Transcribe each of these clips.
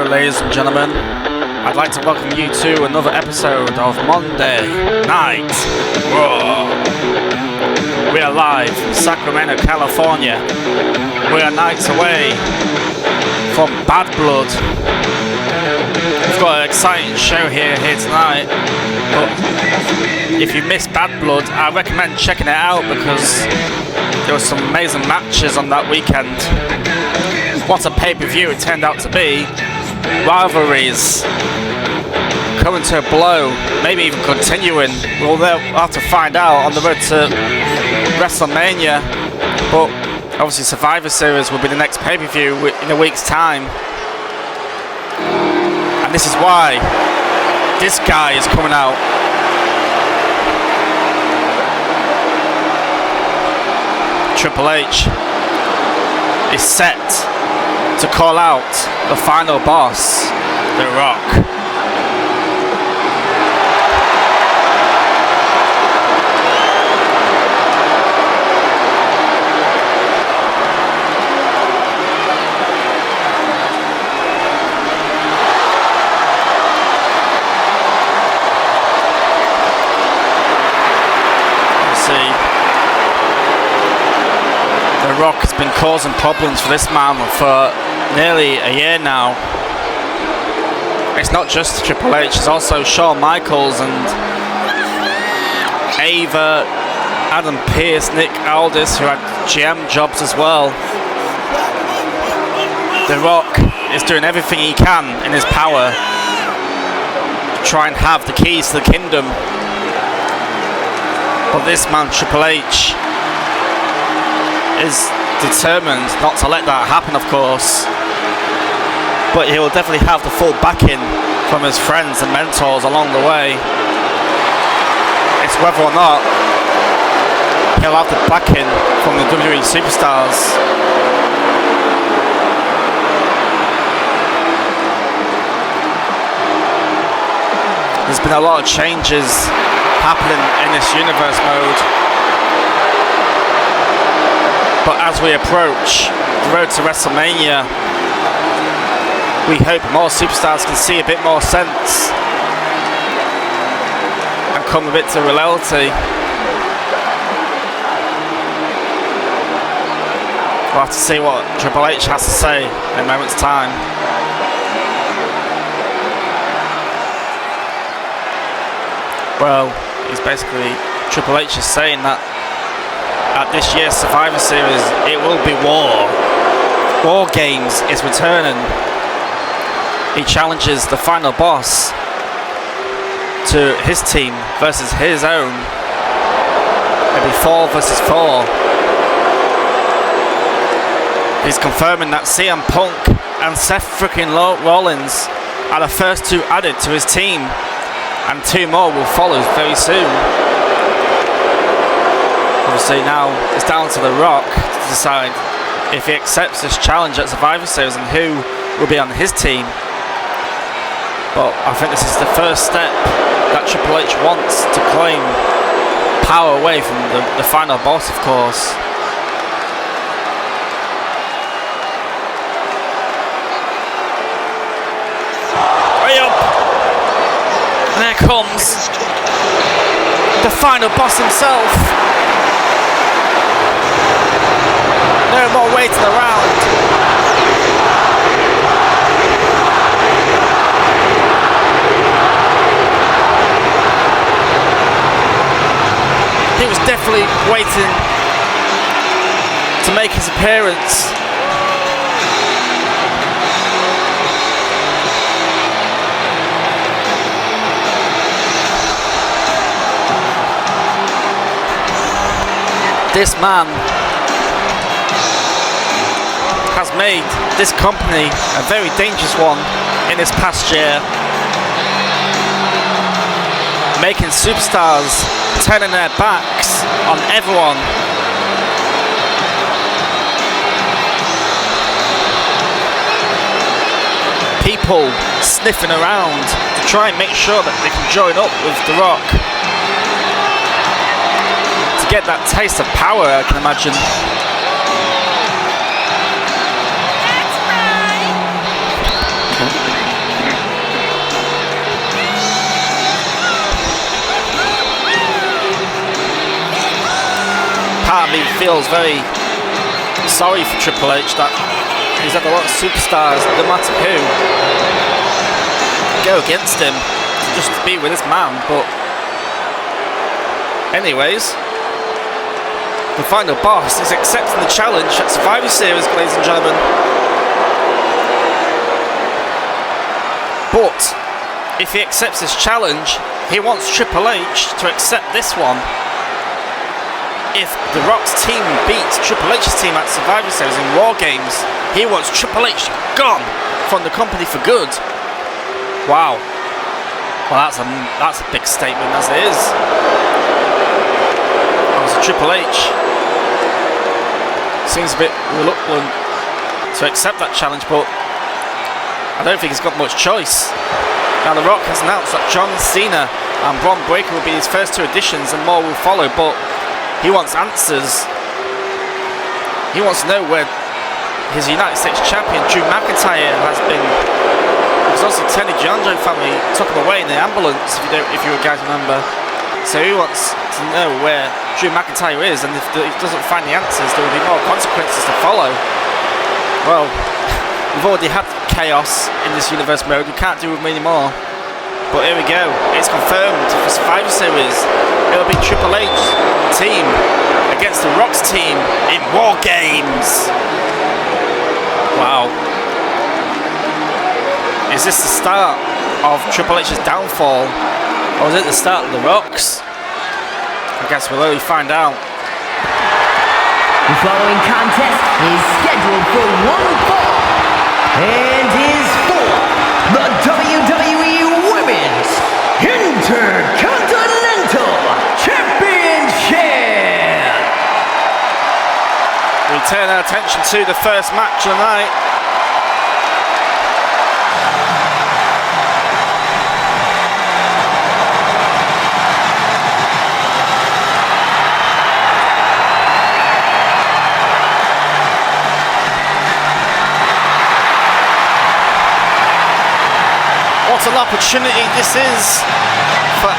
ladies and gentlemen. I'd like to welcome you to another episode of Monday Night Raw. We are live in Sacramento, California. We are nights away from Bad Blood. We've got an exciting show here tonight. But if you missed Bad Blood, I recommend checking it out because there were some amazing matches on that weekend. What a pay-per-view it turned out to be. Rivalries coming to a blow, maybe even continuing. We'll have to find out on the road to WrestleMania. But obviously Survivor Series will be the next pay-per-view in a week's time. And this is why this guy is coming out. Triple H is set to call out the final boss, The Rock. The Rock has been causing problems for this man for nearly a year now. It's not just Triple H, it's also Shawn Michaels and Ava, Adam Pearce, Nick Aldis, who had GM jobs as well. The Rock is doing everything he can in his power to try and have the keys to the kingdom. But this man, Triple H, is determined not to let that happen, of course. But he will definitely have the full backing from his friends and mentors along the way. It's whether or not he'll have the backing from the WWE superstars. There's been a lot of changes happening in this universe mode. But as we approach the road to WrestleMania, we hope more superstars can see a bit more sense and come a bit to reality. We'll have to see what Triple H has to say in a moment's time. Well, he's basically, Triple H is saying that at this year's Survivor Series, it will be war. War Games is returning. He challenges the final boss to his team versus his own. It'll be 4 versus 4. He's confirming that CM Punk and Seth freaking Rollins are the first 2 added to his team, and 2 more will follow very soon. Obviously now it's down to The Rock to decide if he accepts this challenge at Survivor Series and who will be on his team. But I think this is the first step that Triple H wants to claim power away from the final boss, of course. Hurry up! And there comes the final boss himself. No more waiting around. He was definitely waiting to make his appearance. This man has made this company a very dangerous one in this past year, making superstars turning their backs on everyone. People sniffing around to try and make sure that they can join up with The Rock to get that taste of power, I can imagine. feels very sorry for Triple H that he's had a lot of superstars, no matter who, go against him to just be with this man. But anyways, the final boss is accepting the challenge at Survivor Series, ladies and gentlemen. But if he accepts this challenge, he wants Triple H to accept this one. If The Rock's team beats Triple H's team at Survivor Series in War Games, he wants Triple H gone from the company for good. Wow. Well, that's a big statement as it is. Obviously, Triple H seems a bit reluctant to accept that challenge, but I don't think he's got much choice. Now, The Rock has announced that John Cena and Bron Breakker will be his first two additions and more will follow, but he wants answers. He wants to know where his United States champion Drew McIntyre has been. Because also Tony Giangio family took him away in the ambulance, if you guys remember. So he wants to know where Drew McIntyre is, and if he doesn't find the answers, there will be more consequences to follow. Well, we've already had chaos in this universe mode. We can't do many more. But here we go. It's confirmed for Survivor Series. It'll be Triple H's team against The Rock's team in War Games. Wow. Is this the start of Triple H's downfall, or is it the start of The Rock's? I guess we'll only find out. The following contest is scheduled for one fall and is for the WWE Women's Intercontinental Championship. We turn our attention to the first match of the night. What an opportunity this is for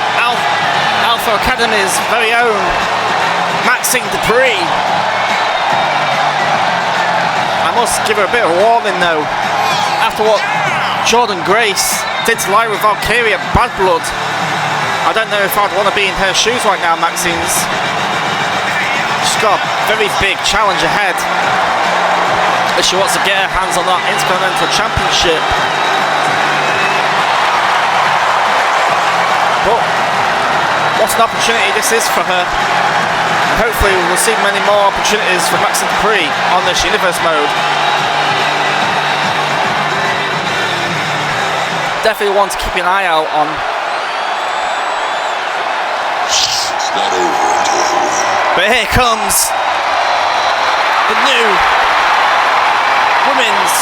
Alpha Academy's very own Maxine Dupree. I must give her a bit of a warning though. After what Jordan Grace did to Lyra Valkyria, Bad Blood, I don't know if I'd want to be in her shoes right now, Maxine's. She's got a very big challenge ahead if she wants to get her hands on that Intercontinental Championship. But what an opportunity this is for her. And hopefully we'll see many more opportunities for Maxine Dupree on this universe mode. Definitely one to keep an eye out on. It's not over until I win. But here comes the new Women's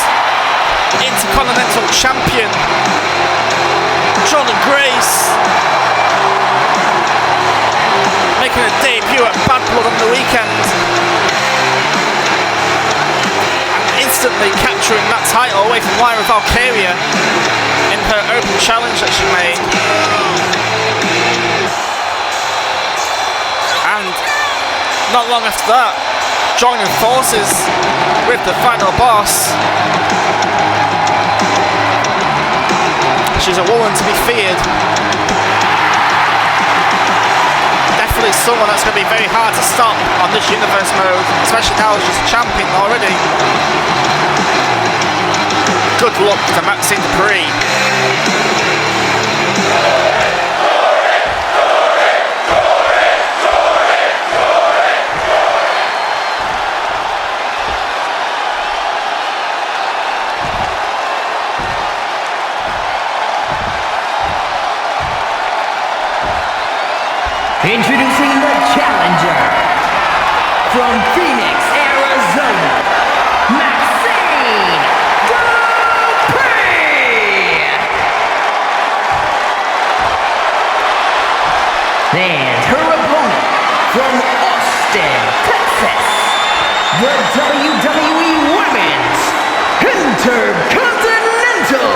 Intercontinental Champion, Jordan Grace, making a debut at Bad Blood on the weekend and instantly capturing that title away from Lyra Valkyria in her open challenge that she made. And not long after that, joining forces with the final boss. She's a woman to be feared. Definitely someone that's going to be very hard to stop on this universe mode, especially now she's a champion already. Good luck to Maxine Dupree. Introducing the challenger from Phoenix, Arizona, Maxine Dupree. And her opponent from Austin, Texas, the WWE Women's Intercontinental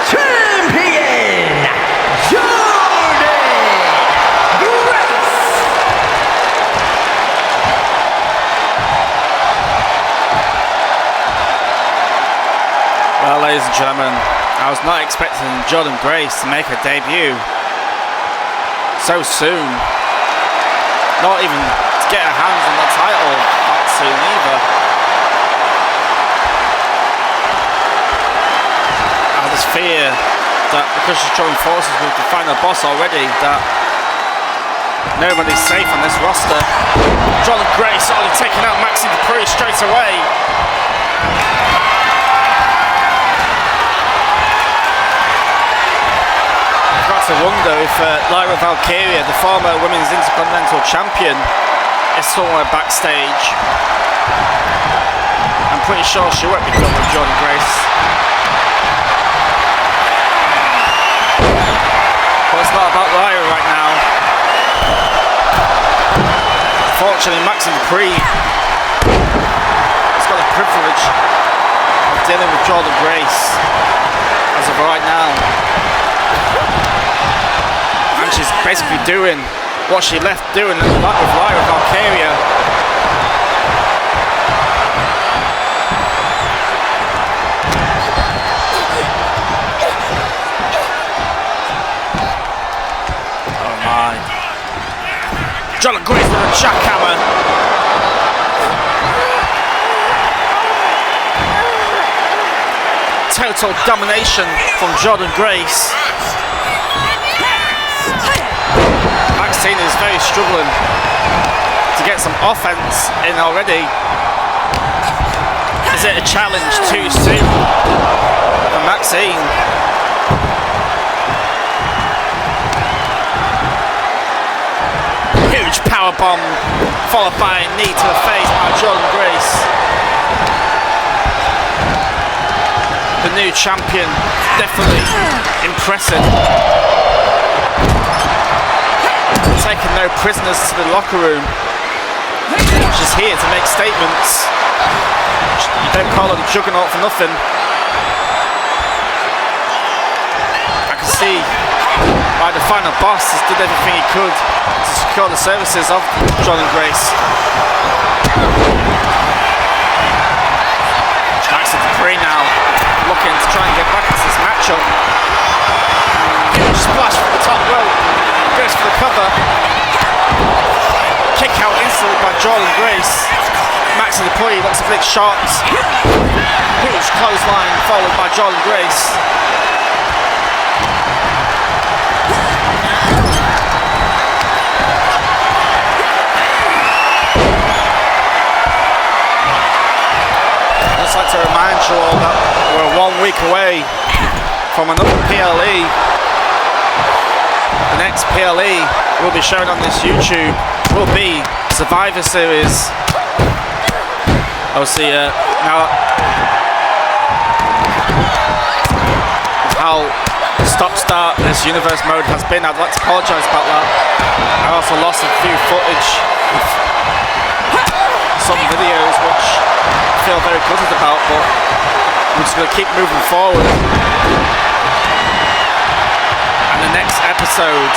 Champion, Jordan. 1 and gentlemen, I was not expecting Jordynne Grace to make her debut so soon. Not even to get her hands on the title that soon either. I just fear that because she's joined forces with the final boss already, that nobody's safe on this roster. Jordynne Grace already taking out Maxine Dupree straight away. I've got to wonder if Lyra Valkyria, the former Women's Intercontinental Champion, is somewhere backstage. I'm pretty sure she won't be done with Jordynne Grace. But it's not about Lyra right now. Fortunately, Maxine Dupree has got the privilege of dealing with Jordynne Grace as of right now. And she's basically doing what she left doing with Lyra Valkyria. Oh my. Jordynne Grace with a jackhammer. Total domination from Jordynne Grace. Maxine is very struggling to get some offense in already. Is it a challenge too soon for Maxine? Huge powerbomb followed by a knee to the face by Jordynne Grace. The new champion, definitely impressive. Taking no prisoners to the locker room. She's here to make statements. You don't call her the juggernaut for nothing. I can see why the final boss has did everything he could to secure the services of Jordynne Grace. Maxine Dupree now looking to try and get back into this matchup. Huge splash from the top rope. Goes for the cover. Kick out instantly by Jordynne Grace. Maxine Dupree looks a bit shocked. Huge clothesline followed by Jordynne Grace. I'd just like to remind you all that we're 1 week away from another PLE. The next PLE we'll be showing on this YouTube will be Survivor Series. Obviously, now how stop-start this universe mode has been, I'd like to apologise about that. I also lost a few footage of some videos which I feel very gutted about, but we're just going to keep moving forward. And the next episode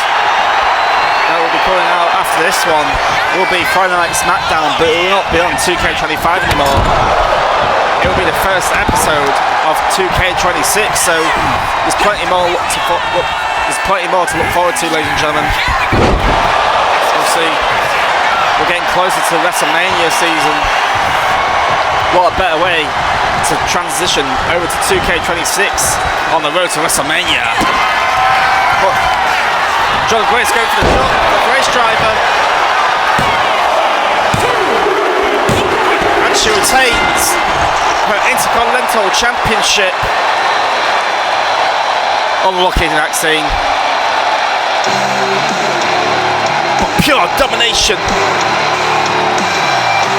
that will be coming out after this one will be Friday Night SmackDown, but it will not be on 2K25 anymore. It will be the first episode of 2K26, so there's plenty more to look forward to, ladies and gentlemen. Obviously, we're getting closer to WrestleMania season. What a better way to transition over to 2K26 on the road to WrestleMania. But Jordynne Grace going for the shot, the Grace driver. And she retains her Intercontinental Championship. Unlucky in that scene. But pure domination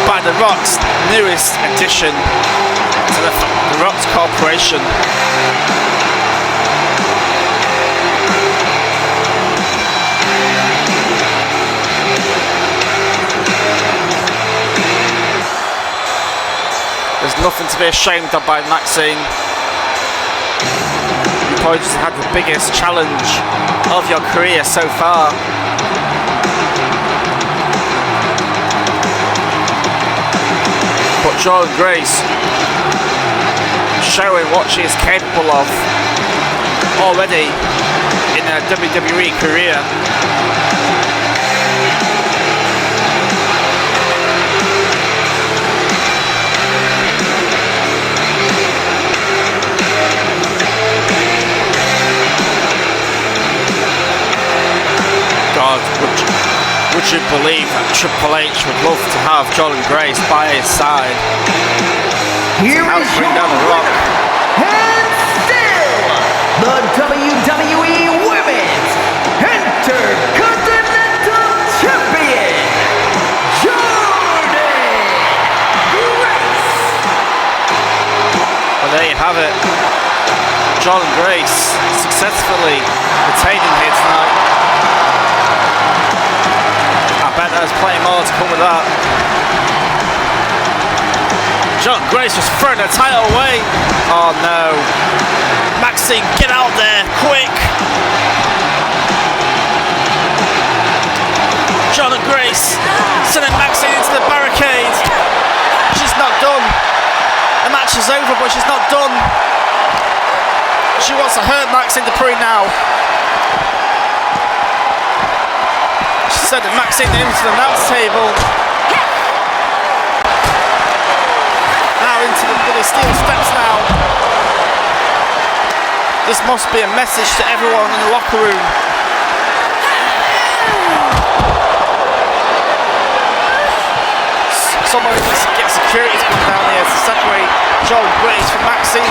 by The Rock's newest addition to the Rock's Corporation. There's nothing to be ashamed of by Maxine. You probably just had the biggest challenge of your career so far. But Jordynne Grace showing what she is capable of already in her WWE career. God, would you believe that Triple H would love to have Jordynne Grace by his side? Here Help is bring your down the Rock. and still the WWE Women's Intercontinental Champion, Jordynne Grace. Well, there you have it. Jordynne Grace successfully retaining here tonight. I bet there's plenty more to come with that. Jordynne Grace just throwing her title away. Oh no. Maxine, get out there, quick. Jordynne Grace sending Maxine into the barricade. She's not done. The match is over, but she's not done. She wants to hurt Maxine Dupree now. She said that Maxine into the announce table. Now into the steel steps now. This must be a message to everyone in the locker room. Somebody needs to get security to come down here to separate Jordynne Grace from Maxine.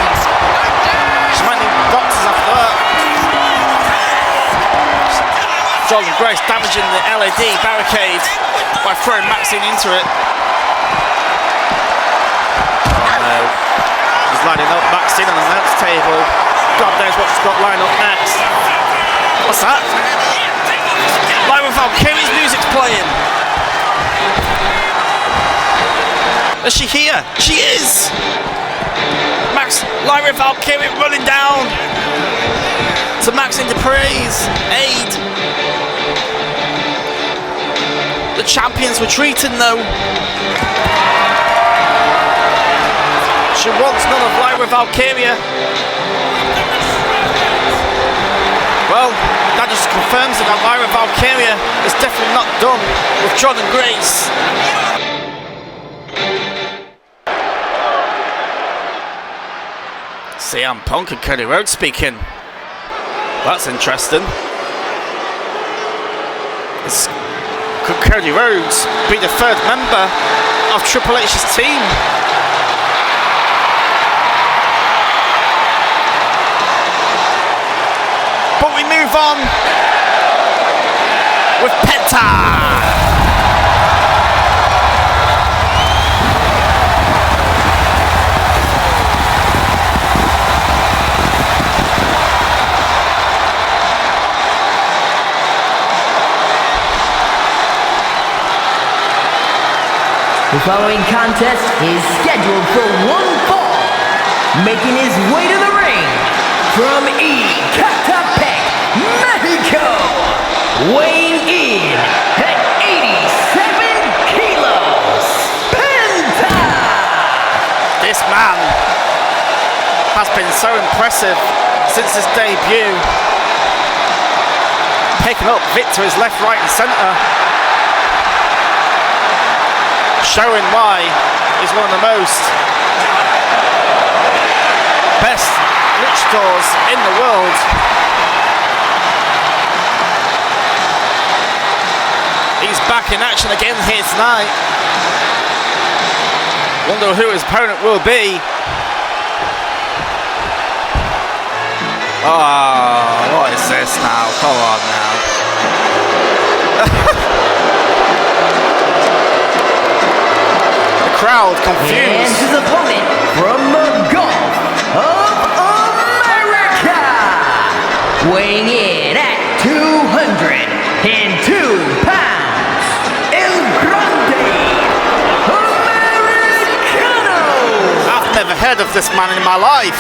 She might need doctors after that. Jordynne Grace damaging the LED barricade by throwing Maxine into it. Oh no. He's lining up Maxine on the announce table. God knows what she's got lined up next. What's that? Lyra Valkyrie's music's playing. Is she here? She is! Lyra Valkyrie running down to Maxine Dupree's aid. The champion's retreating though. She wants none of Lyra Valkyrie. Well, that just confirms that Lyra Valkyrie is definitely not done with Jordynne Grace. CM Punk and Cody Rhodes speaking. That's interesting. Could Cody Rhodes be the third member of Triple H's team? But we move on with Penta. The following contest is scheduled for one fall. Making his way to the ring from Ecatepec, Mexico, weighing in at 87 kilos, Penta! This man has been so impressive since his debut. Picking up victories left, right and centre. Showing why he's one of the most best luchadors in the world. He's back in action again here tonight. Wonder who his opponent will be. Oh, what is this now? Come on now. Crowd confused. And his opponent from the Gulf of America, weighing in at 202 pounds, El Grande Americano. I've never heard of this man in my life.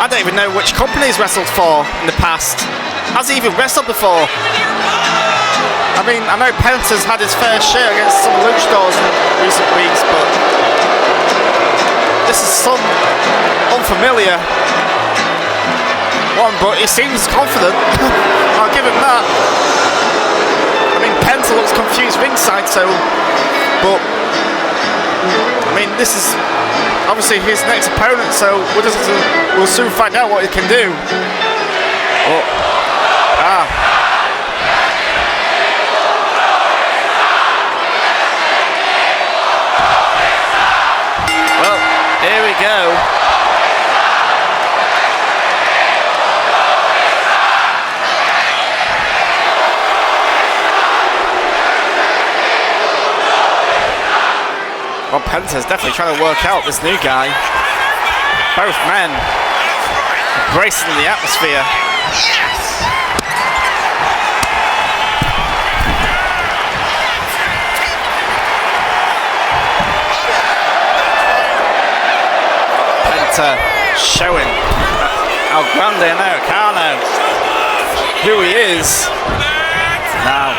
I don't even know which company he's wrestled for in the past. Has he even wrestled before? I mean, I know Penta's had his fair share against some luchadors in recent weeks, but this is some unfamiliar one, but he seems confident. I'll give him that. I mean, Penta looks confused ringside, so, but I mean, this is obviously his next opponent, so we'll soon find out what he can do. Well, here we go. Well, Penta's definitely trying to work out this new guy. Both men embracing the atmosphere. Penta showing El Grande Americano who he is. Now,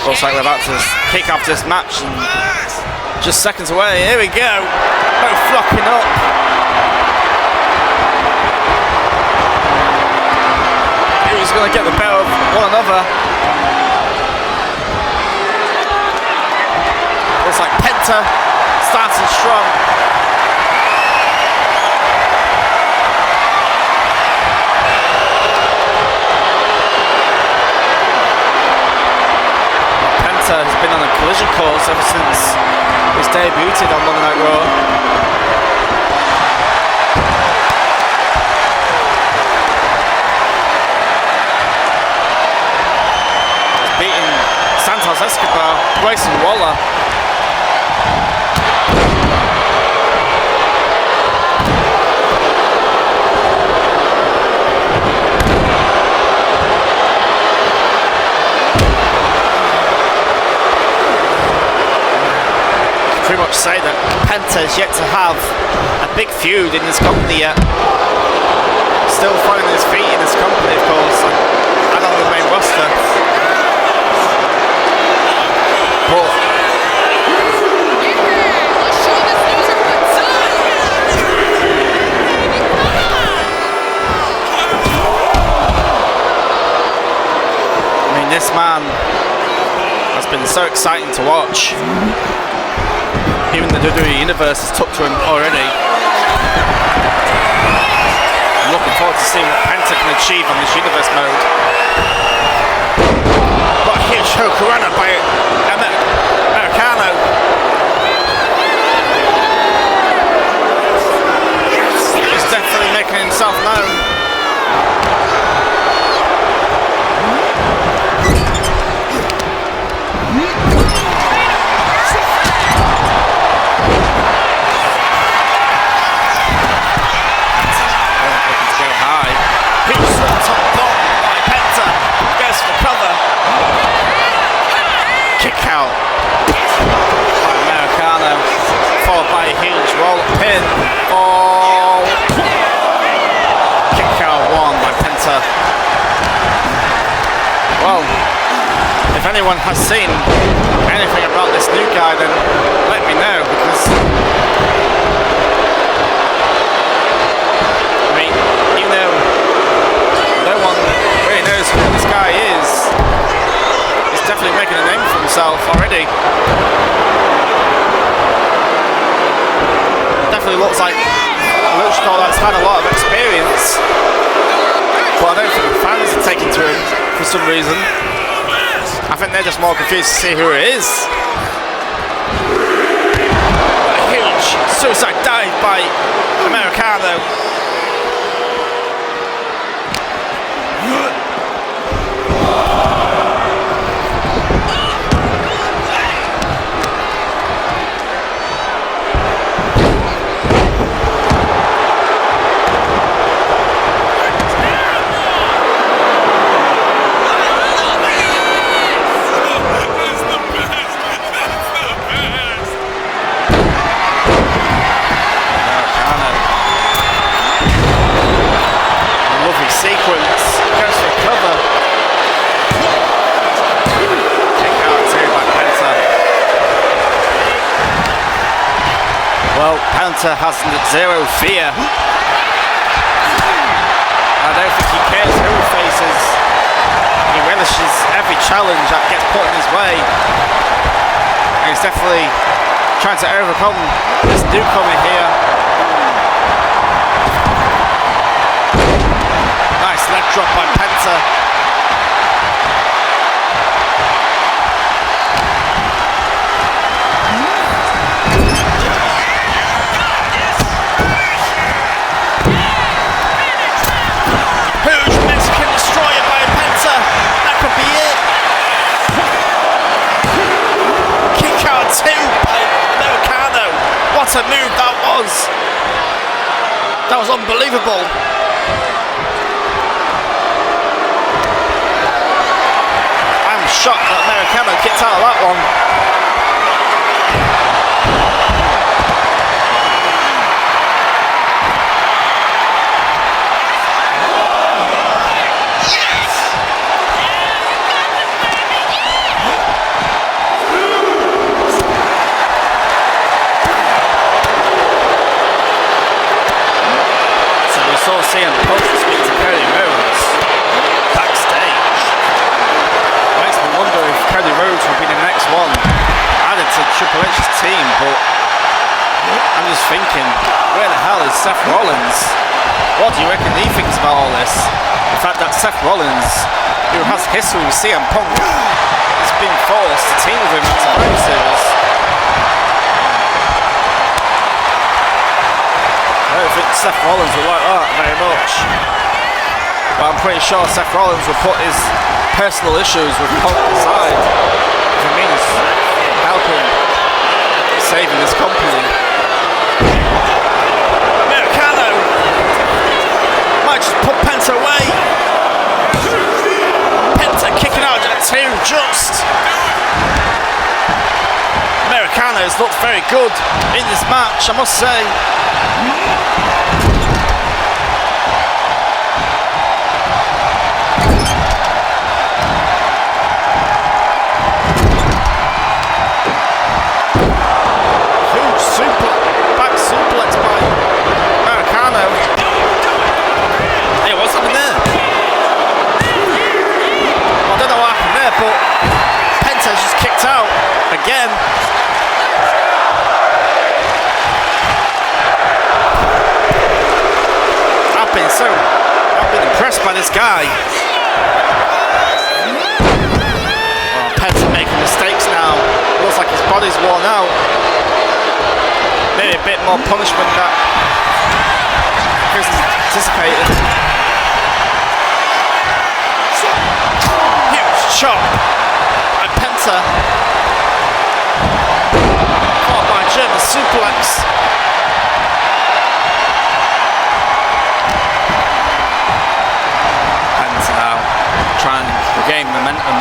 looks like we're about to kick off this match. And just seconds away, here we go. Both flocking up. Who's going to get the better of one another? Looks like Penta starting strong. Penta has been on a collision course ever since he's debuted on Monday Night Raw. He's beaten Santos Escobar, Grayson Waller. Pretty much say that Penta is yet to have a big feud in this company yet. Still finding his feet in this company, of course, and on the main roster. But I mean, this man has been so exciting to watch. Even the WWE Universe has took to him already. I'm looking forward to seeing what Penta can achieve on this Universe mode. But a huge Hokurana by Americano. He's definitely making himself known. Out by Americano, followed by a huge roll pin. Oh, kick out one by Penta. Well, if anyone has seen anything about this new guy, then let me know, because I mean, even though no one really knows who this guy is, definitely making a name for himself already. Definitely looks like a luchador that's had a lot of experience, but I don't think the fans are taking to him for some reason. I think they're just more confused to see who it is. A huge suicide dive by Americano. Gunther has zero fear. I don't think he cares who he faces. He relishes every challenge that gets put in his way. And he's definitely trying to overcome this newcomer here. Nice leg drop by Penta. Huge Mexican destroyer by Penta. That could be it. Kick out 2 by Americano. What a move that was. That was unbelievable. I'm shocked that Americano kicked out of that one. Saw CM Punk speak to Cody Rhodes backstage. Makes me wonder if Cody Rhodes will be the next one added to Triple H's team, but I'm just thinking, where the hell is Seth Rollins? What do you reckon he thinks about all this? The fact that Seth Rollins, who has history with CM Punk, has been forced to team with him at Survivor Series. I don't think Seth Rollins would like that very much. But I'm pretty sure Seth Rollins would put his personal issues with Punk aside if it means helping saving this company. Americano might just put Penta away. Penta kicking out at 2 just. Americano has looked very good in this match, I must say. Back suplex by Americano. Hey, what's happening there? I don't know what happened there, but Penta's just kicked out again. I've been impressed by this guy. Well, Penta making mistakes now. Looks like his body's worn out. Maybe a bit more punishment that Chris anticipated. Huge chop by Penta. Caught by German suplex. Penta now trying to regain momentum.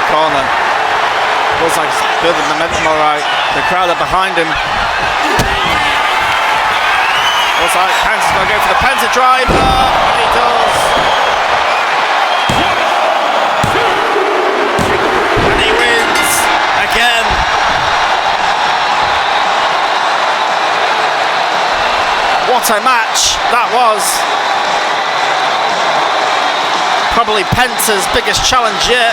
Corner. Looks like he's building momentum alright. The crowd are behind him. Looks like Penta's going to go for the Penta drive. He does. And he wins again. What a match that was. Probably Penta's biggest challenge yet.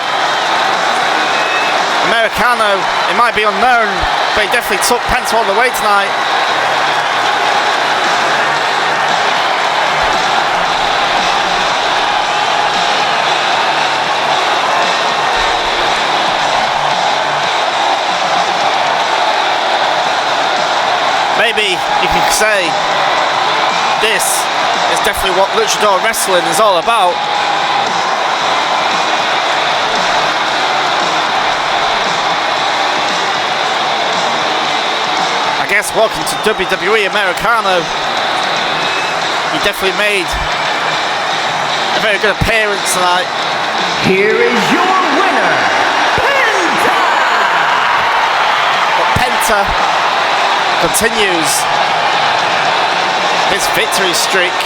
Americano, it might be unknown, but he definitely took Penta all the way tonight. Maybe you can say this is definitely what luchador wrestling is all about. I guess welcome to WWE Americano. He definitely made a very good appearance tonight. Here is your winner, Penta! But Penta continues his victory streak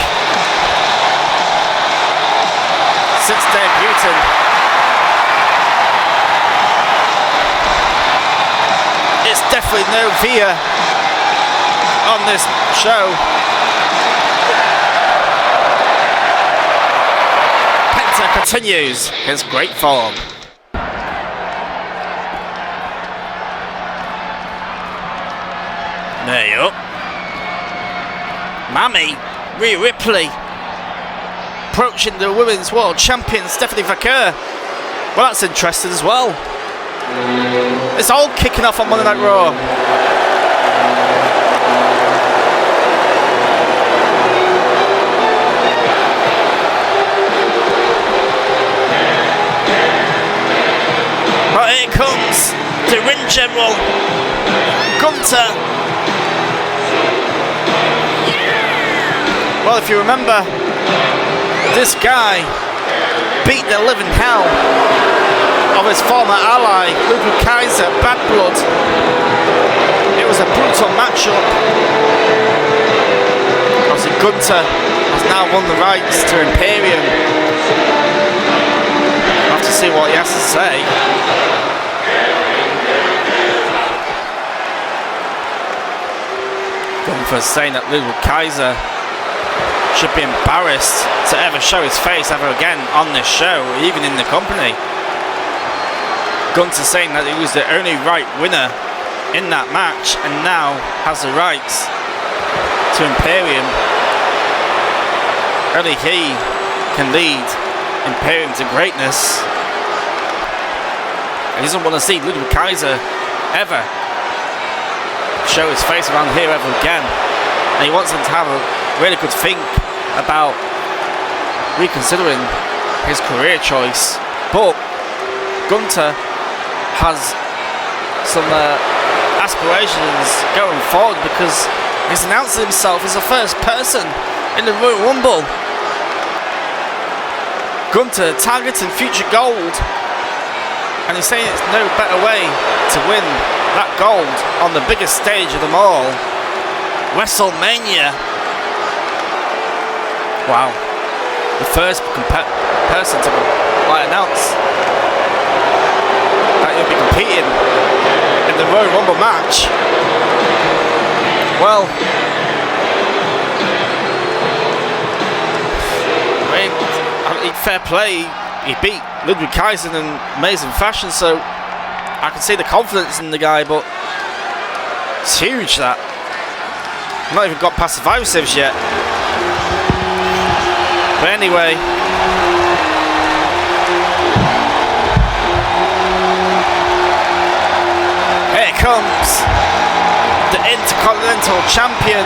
since debuting. It's definitely no Rhea on this show. Penta continues his great form. There you go. Mammy, Rhea Ripley, approaching the Women's World Champion Stephanie Vaquer. Well, that's interesting as well. It's all kicking off on Monday Night Raw. But here comes the ring general, Gunther. Well, if you remember, this guy beat the living hell of his former ally, Luke Kaiser, Bad Blood. It was a brutal matchup. Obviously, Gunther has now won the rights to Imperium. We'll have to see what he has to say. Gunther saying that Luke Kaiser should be embarrassed to ever show his face ever again on this show, even in the company. Gunther saying that he was the only right winner in that match and now has the rights to Imperium. Only he can lead Imperium to greatness. He doesn't want to see Ludwig Kaiser ever show his face around here ever again. And he wants him to have a really good think about reconsidering his career choice. But Gunther has some aspirations going forward because he's announced himself as the first person in the Royal Rumble. Gunther targeting future gold, and he's saying it's no better way to win that gold on the biggest stage of them all, WrestleMania. Wow, the first person to announce that he'll be competing in the Royal Rumble match. Well, I mean, fair play, he beat Ludwig Kaiser in amazing fashion, so I can see the confidence in the guy, but it's huge that. Not even got past the Vivusivs yet. But anyway, here comes the Intercontinental Champion,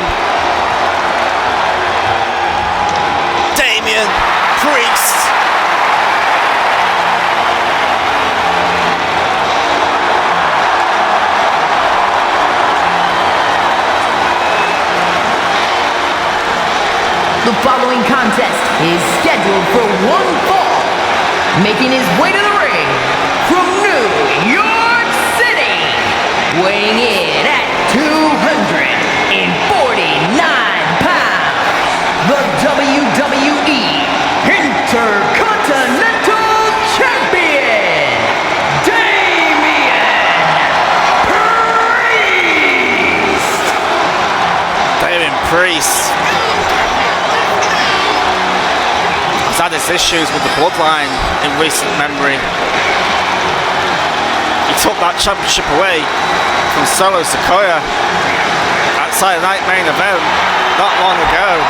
Damian Priest. The following contest is scheduled for one fall. Making his way to the ring from New York City, weighing in at 249 pounds, the WWE Intercontinental Champion, Damian Priest. Damian Priest had his issues with the bloodline in recent memory. He took that championship away from Solo Sikoa at Saturday Night Main Event not long ago.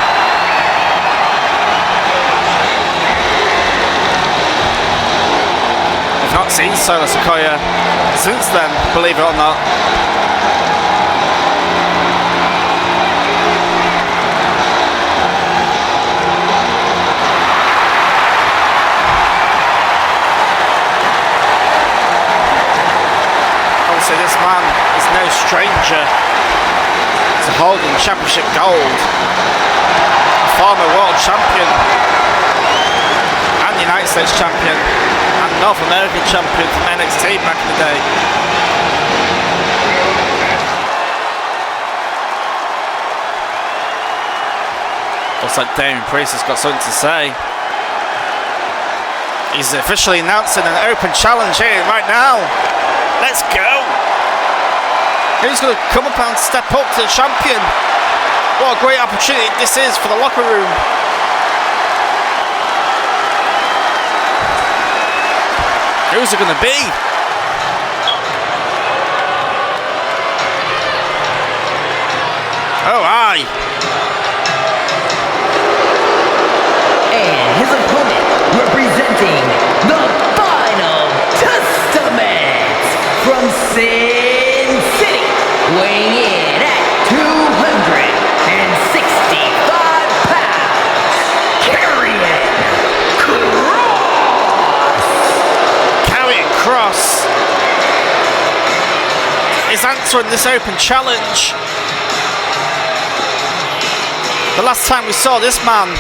I've not seen Solo Sikoa since then, believe it or not. This man is no stranger to holding championship gold. A former world champion and United States champion and North American champion from NXT back in the day. Looks like Damien Priest has got something to say. He's officially announcing an open challenge here right now. Let's go. Who's going to come up and step up to the champion? What a great opportunity this is for the locker room. Who's it going to be? Oh, aye. And his opponent, representing the Final Testament from Sin City, weighing in at 265 pounds, Karrion Kross is answering this open challenge. The last time we saw this man,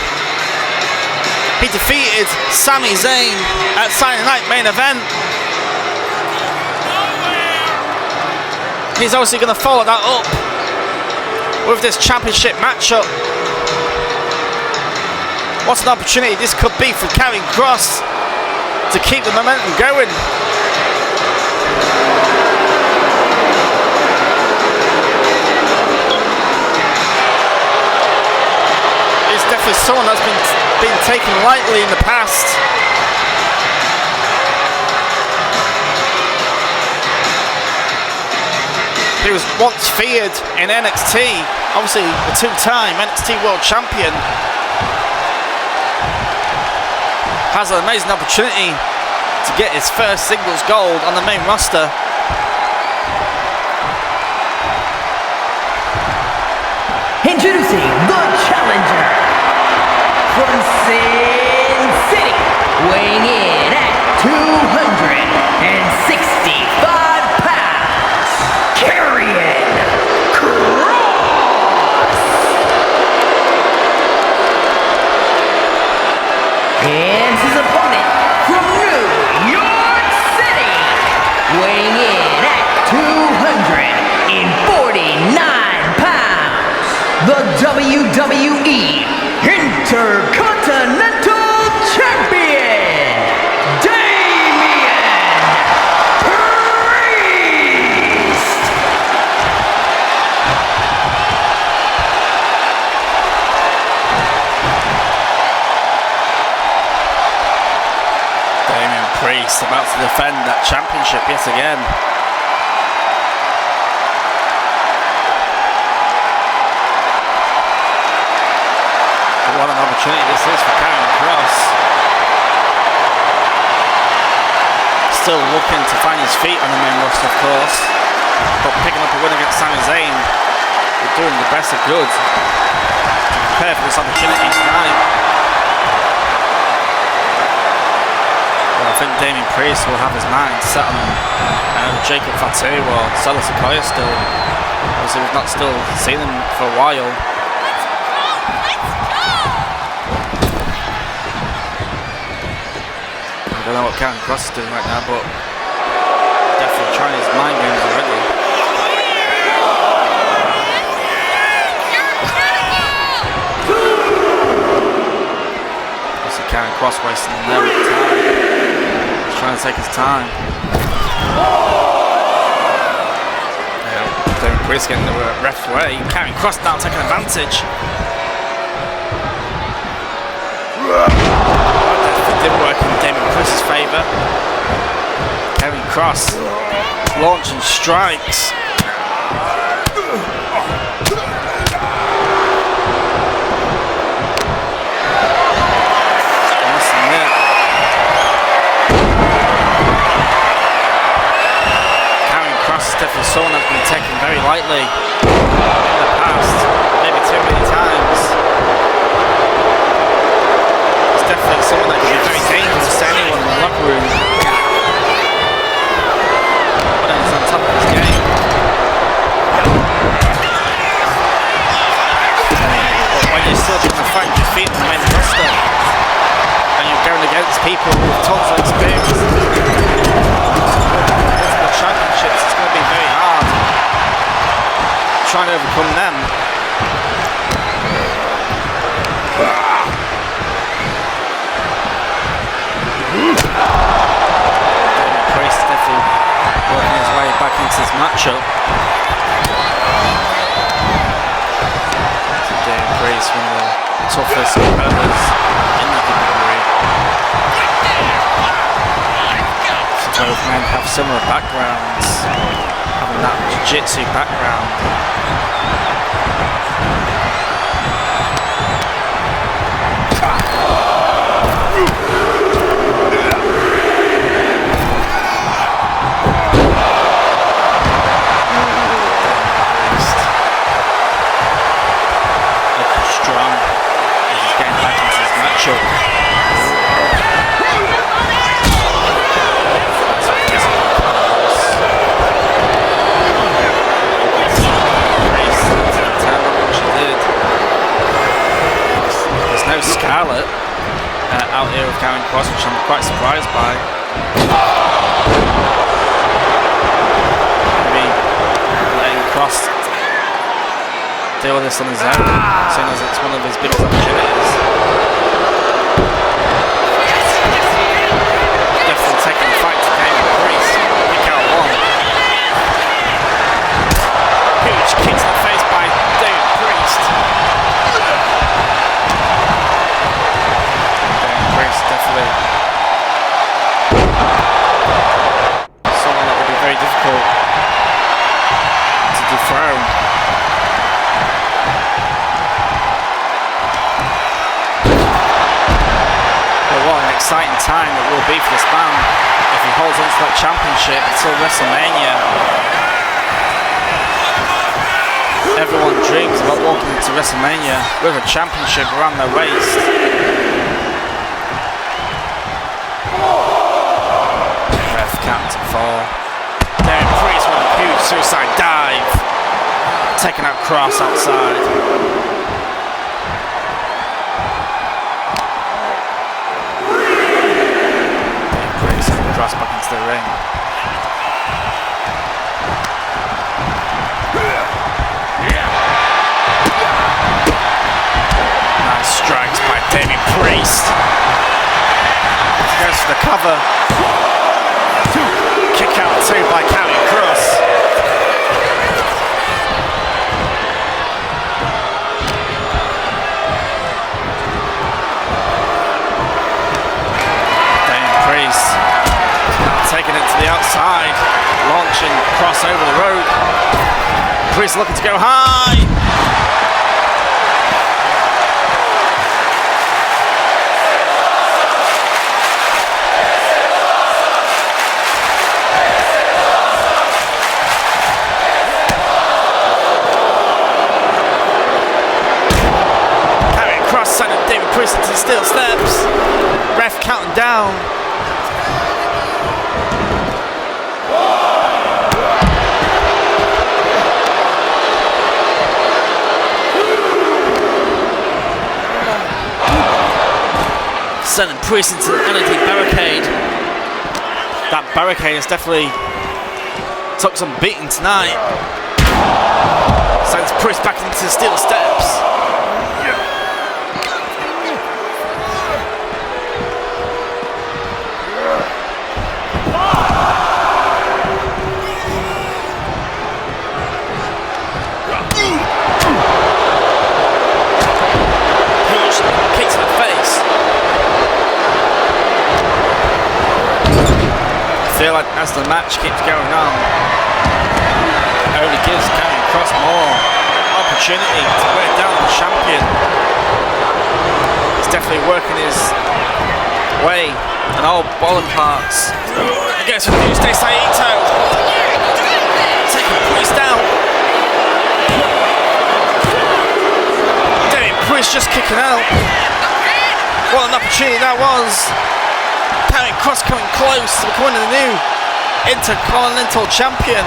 he defeated Sami Zayn at Saturday Night Main Event. He's obviously going to follow that up with this championship matchup. What an opportunity this could be for Karrion Kross to keep the momentum going. He's definitely someone that's been taken lightly in the past. He was once feared in NXT, obviously a two-time NXT World Champion. Has an amazing opportunity to get his first singles gold on the main roster. Introducing the challenger from Sin City, weighing in at 265 pounds, Karrion Kross. And his opponent from New York City, weighing in at 249 pounds, the WWE Intercontinental Champion, Damien Priest. Damien Priest about to defend that championship yet again. What an opportunity this is for Karrion Kross. Still looking to find his feet on the main roster, of course, but picking up a win against Sami Zayn, we're doing the best of good to prepare for this opportunity tonight. Well, I think Damien Priest will have his mind set on Jacob Fatu or Solo Sikoa still. Obviously, we've not still seen him for a while. I don't know what Karrion Kross is doing right now, but definitely trying his mind games already. I see Karrion Kross wasting no time. He's trying to take his time. Damien Priest getting the ref away. Karrion Kross now taking advantage. Didn't work in Damien Priest's favour. Karrion Kross launching strikes. Karrion Kross is definitely someone that's been taken very lightly in the past, maybe too many times. Definitely someone that can be very dangerous to anyone in the locker room. But he's on top of his game. But when you're still trying to find your feet on the main roster and you're going against people with tons of experience, multiple championships, it's going to be very hard trying to overcome them. But matchup. Damien Priest, one of the toughest competitors in the WWE. So both men have similar backgrounds, having that jiu-jitsu background. There's no Scarlett out here with Karen Cross, which I'm quite surprised by. Maybe letting Cross deal with this on his own, seeing as it's one of his biggest opportunities. Definitely taking the fight to Damien Priest. Kick out one. Huge kick to the face by Damien Priest. Damien Priest definitely someone that would be very difficult to dethrone. What an exciting time it will be for this man if he holds on to that championship until WrestleMania. Everyone dreams about walking into WrestleMania with a championship around their waist. Ref count to 4. Damien Priest with a huge suicide dive, taking out Cross outside. Cross back into the ring. Nice strikes by Damien Priest. He goes for the cover. Kick out 2 by Karrion Kross. Damien Priest taking it to the outside, launching Kross over the rope. Priest looking to go high. Karrion Kross sending Damien Priest into the steel steps. Ref counting down. Sending Priest into the LED barricade. That barricade has definitely took some beating tonight. Sends Priest back into the steel steps. Huge kick to the face. I feel like as the match keeps going on, it only gives Karrion Kross more opportunity to wear down the champion. He's definitely working his way in all body parts. He goes for the Tuesday Saito, taking Priest down. Damien Priest just kicking out. What an opportunity that was. Karrion Kross coming close to becoming the new Intercontinental Champion.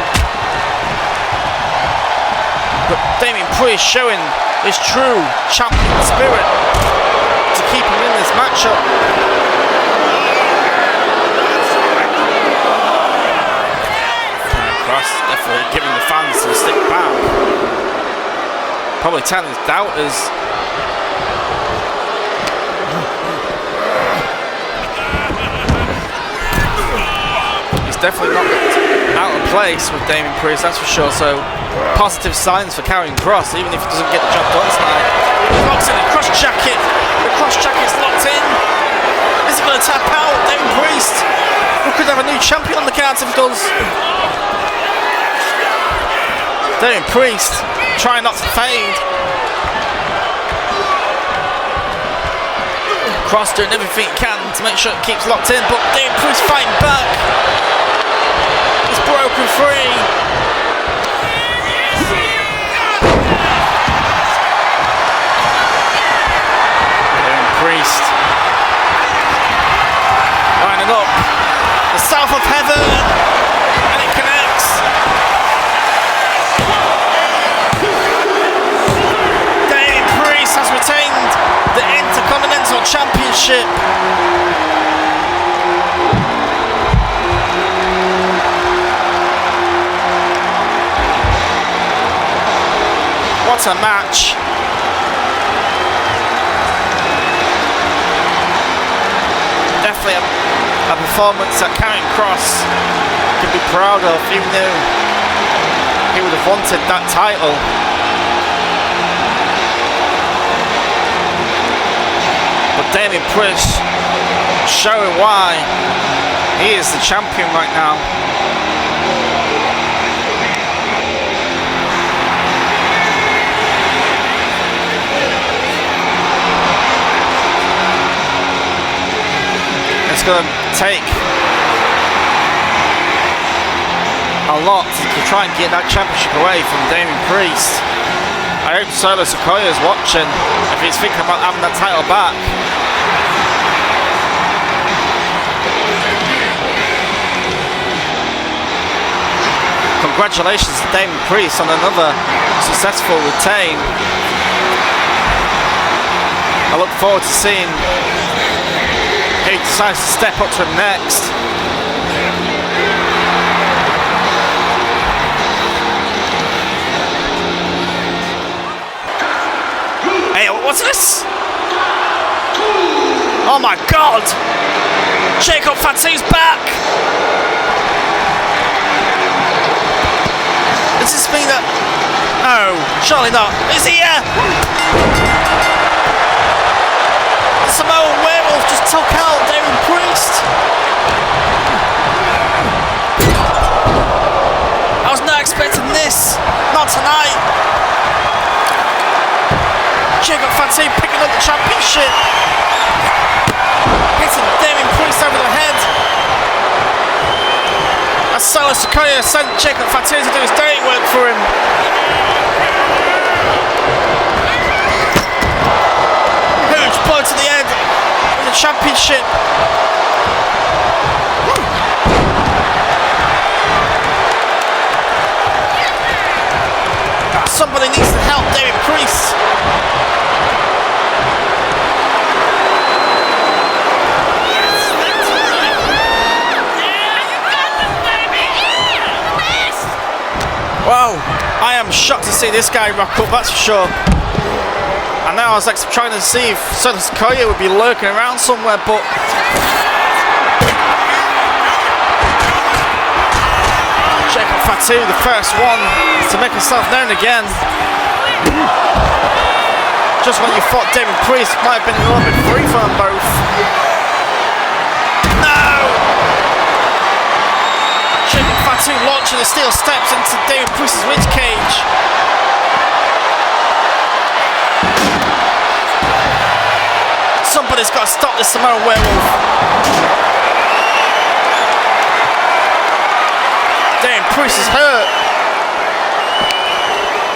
But Damien Priest showing his true champion spirit to keep him in this matchup. Karrion Kross definitely giving the fans some stick back. Probably telling his doubters Priest definitely not out of place with Damien Priest, that's for sure. So positive signs for Karrion Kross, even if he doesn't get the job done tonight. He locks in the cross jacket. The cross jacket's locked in. Is he going to tap out? Damien Priest. We could have a new champion on the cards if he does. Damien Priest trying not to fade. Kross doing everything he can to make sure it keeps locked in, but Damien Priest fighting back. He's broken free. Damien Priest lining up the south of heaven, and it connects. Damien Priest has retained the Intercontinental Championship. What a match. Definitely a performance that Karrion Kross could be proud of, even though he would have wanted that title. But Damien Priest showing why he is the champion right now. It's going to take a lot to try and get that championship away from Damien Priest. I hope Solo Sikoa is watching if he's thinking about having that title back. Congratulations to Damien Priest on another successful retain. I look forward to seeing who decides to step up to him next. Hey, what's this? Oh my God! Jacob Fatu's back! Does this mean that... No, surely not. Is he here? The Samoan werewolf just took out Damien Priest. I was not expecting this. Not tonight. Jacob Fatu picking up the championship. Hitting Damien Priest over the head. As Solo Sikoa sent Jacob Fatu to do his dirty work for him. Huge blow to the head of the championship. Somebody needs to help Damien Priest. Wow, I am shocked to see this guy rock up, that's for sure. And now I was like trying to see if Solo Sikoa would be lurking around somewhere, but Jacob Fatu, the first one to make himself known again. Just when you thought Damien Priest might have been a little bit free for them both. No! Jacob Fatu launching the steel steps into Damien Priest's ribs cage. Somebody's got to stop this Samoan werewolf. Damien Priest is hurt.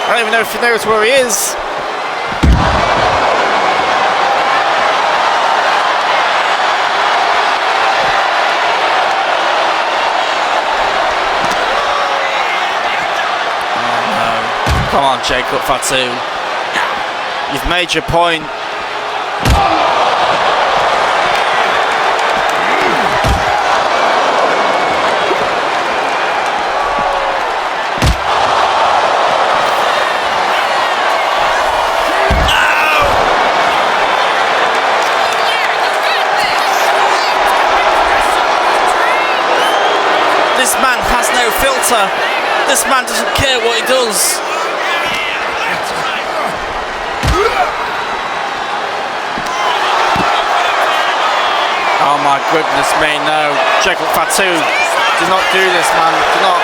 I don't even know if he knows where he is. Come on, Jacob Fatu. You've made your point. no filter. This man doesn't care what he does. Oh my goodness me, no. Jacob Fatu, do not do this, man. Do not.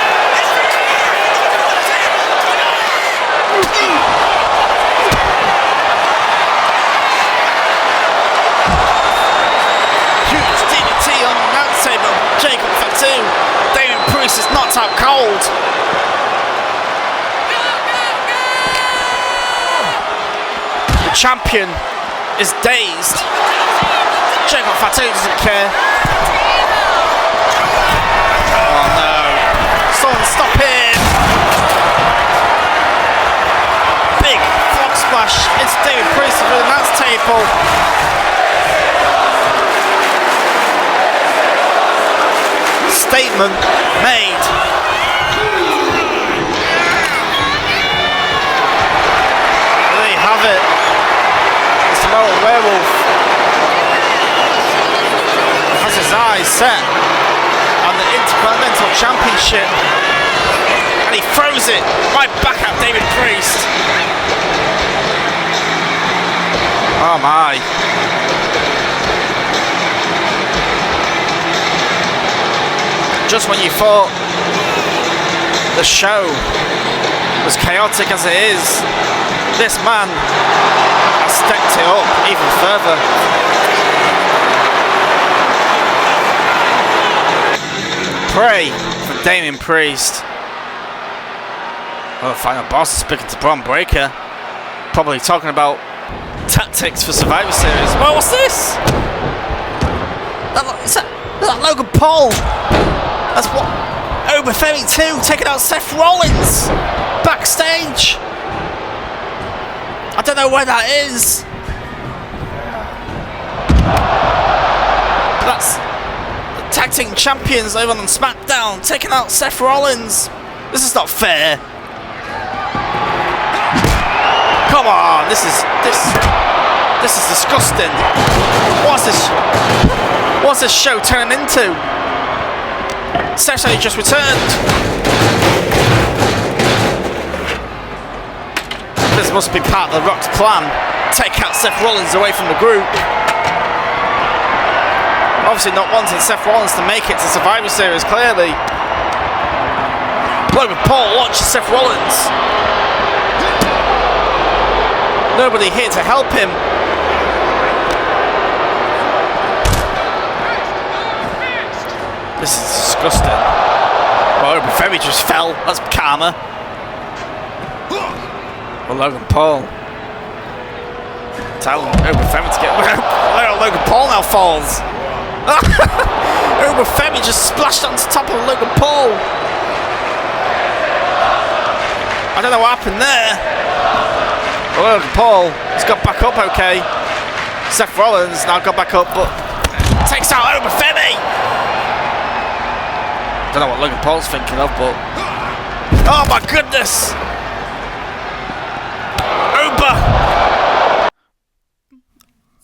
Huge DDT on the announce table. Jacob Fatu. Damien Priest is knocked out cold. The champion is dazed. Jacob Fatu doesn't care. Oh no. Someone stop him. Big frog splash into David Priest with the announce table. Statement made. There you have it. It's the Mortal Werewolf. Has his eyes set on the Intercontinental Championship, and he throws it right back at David Priest. Oh my. Just when you thought the show was chaotic as it is, this man has stepped it up even further. Pray for Damien Priest. Well, the final boss is speaking to Bron Breakker, probably talking about tactics for Survivor Series. Well, what's this? Is that Logan Paul? That's what Oba Ferry 2 taking out Seth Rollins backstage. I don't know where that is. That's the tag team champions over on SmackDown taking out Seth Rollins. This is not fair. Come on, this is disgusting. What's this show turning into? Seth's only just returned. This must be part of The Rock's plan. Take out Seth Rollins away from the group. Obviously not wanting Seth Rollins to make it to Survivor Series, clearly. Logan Paul launches Seth Rollins. Nobody here to help him. This is disgusting. Well, Oba Ferry just fell. That's karma. Well, Logan Paul. Tell Oba Ferry to get... Logan Paul now falls. Oba Ferry just splashed on top of Logan Paul. I don't know what happened there. Well, Logan Paul has got back up okay. Seth Rollins now got back up, but takes out Oba Ferry. I don't know what Logan Paul's thinking of, but... Oh my goodness! Oba!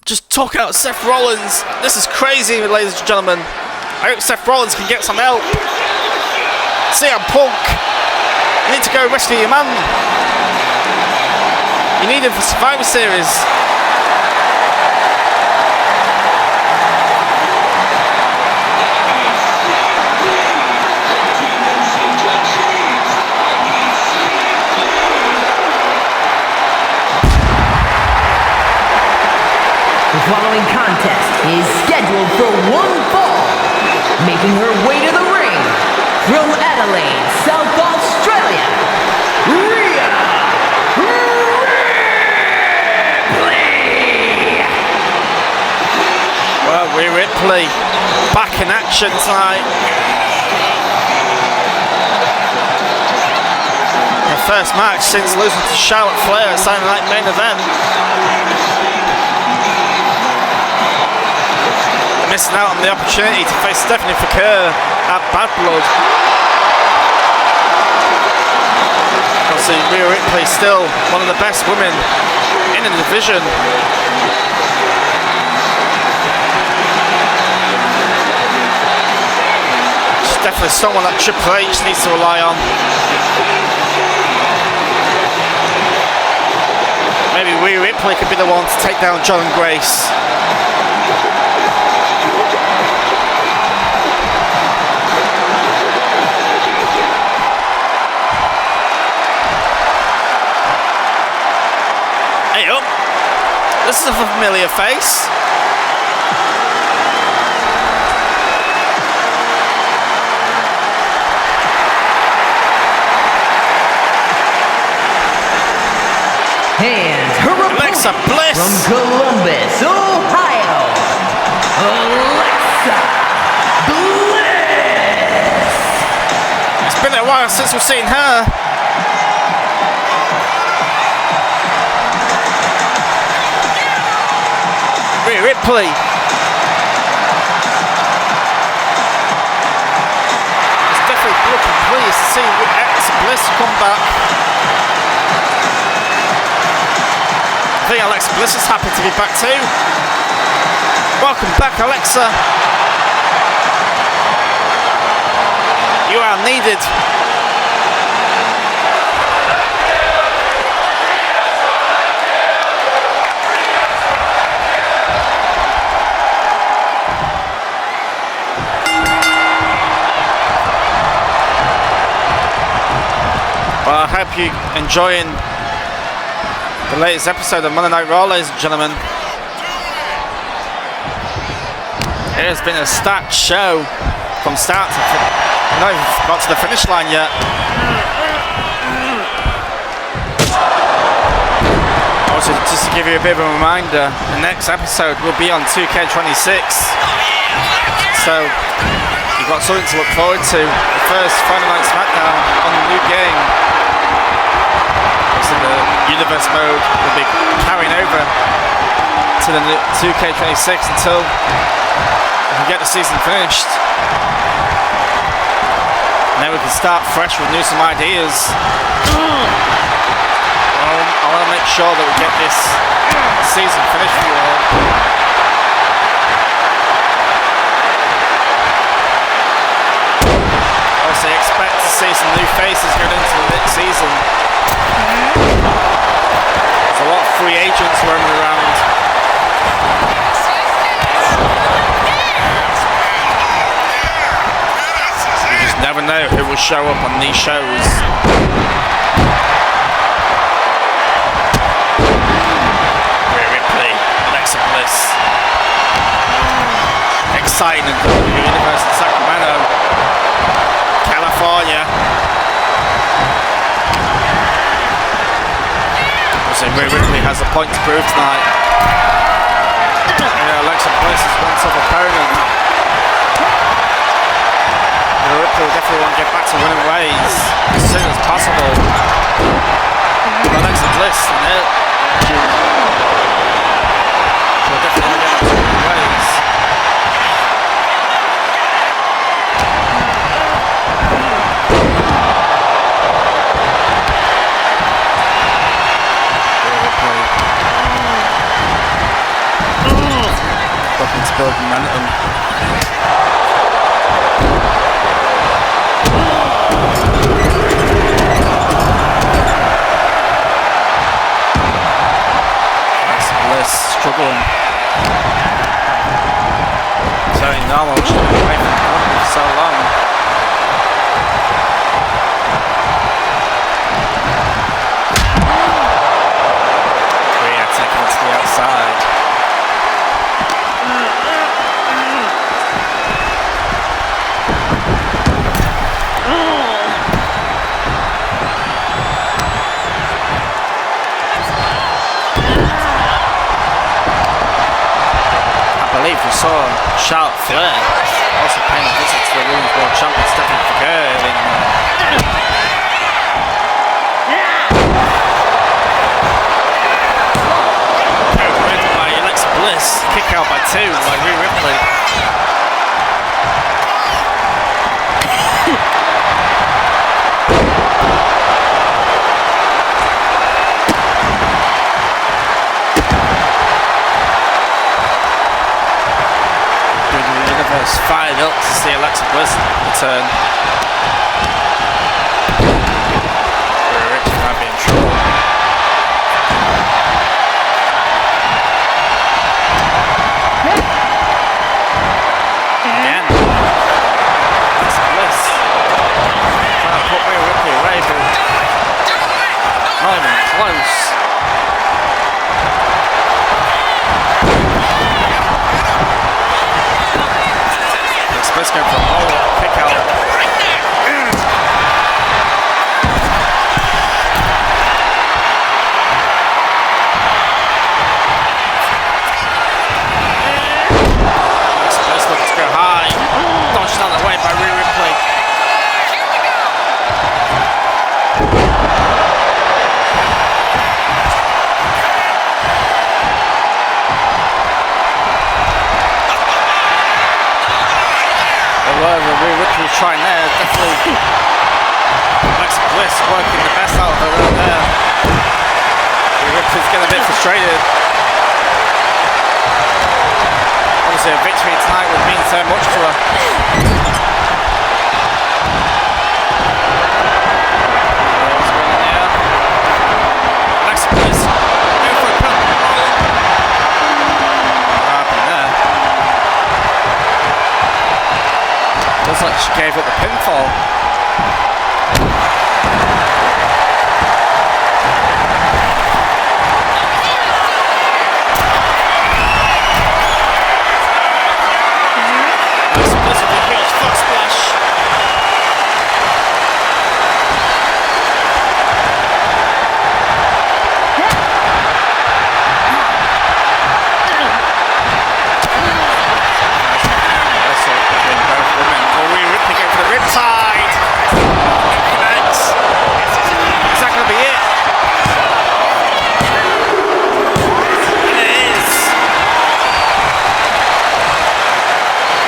Just took out Seth Rollins. This is crazy, ladies and gentlemen. I hope Seth Rollins can get some help. CM Punk, you need to go rescue your man. You need him for Survivor Series. The following contest is scheduled for one fall. Making her way to the ring from Adelaide, South Australia, Rhea Ripley. Well, Rhea Ripley back in action tonight. Her first match since losing to Charlotte Flair at Saturday Night Main Event. Missing out on the opportunity to face Stephanie Foucault at Bad Blood. Obviously, Rhea Ripley still one of the best women in the division. She's definitely definitely someone that Triple H needs to rely on. Maybe Rhea Ripley could be the one to take down John and Grace. Hey up! This is a familiar face. And her Alexa Bliss from Columbus, Ohio, Alexa Bliss. It's been a while since we've seen her. Rhea Ripley. It's definitely looking pleased to see Alexa Bliss come back. I think Alexa Bliss is happy to be back too. Welcome back, Alexa. You are needed. Well, I hope you're enjoying the latest episode of Monday Night Raw, ladies and gentlemen. It has been a stacked show from start to finish. We've not even got to the finish line yet. Also, just to give you a bit of a reminder, the next episode will be on 2K26. So, you've got something to look forward to. The first Friday Night SmackDown on the new game. The universe mode will be carrying over to the 2K26 until we can get the season finished. And then we can start fresh with some ideas. I want to make sure that we get this season finished for you all. Also expect to see some new faces going into the next season. There's a lot of free agents roaming around. You just never know who will show up on these shows. Rhea Ripley, Alexa Bliss. Exciting in the universe in Sacramento, California. Rhea Ripley has a point to prove tonight. Alexa Bliss is one tough opponent. Rhea Ripley will definitely want to get back to winning ways as soon as possible. Alexa Bliss, she'll definitely want to get back to winning ways. Looking to build momentum. Alexa Bliss struggling. It's only normal, she's been away from the company for so long. Rhea taking it to the outside. I believe we saw Charlotte Flair also paying a visit to the Women's World Champion Stephanie Figueroa in by Alexa Bliss, kick out by 2 by Rhea Ripley. Universe fired up to see Alexa Bliss return. Rich might be in trouble. Again. Alexa Bliss. Trying to put Rhea Ripley away, but not even close. Bliss going for a roll-up, kick out. Bliss looking to go high. Dodged out of the way by Rhea Ripley. Whatever Rhea Ripley was trying there, definitely Alexa Bliss working the best out of her right there. Rhea Ripley's getting a bit frustrated. Obviously a victory tonight would mean so much to her. What's going on here? Alexa Bliss going for a cut. What happened there? Looks like she gave up the pinfall. Alexa Bliss with a huge foot splash. Riptide! Connects. Is that going to be it? And it is.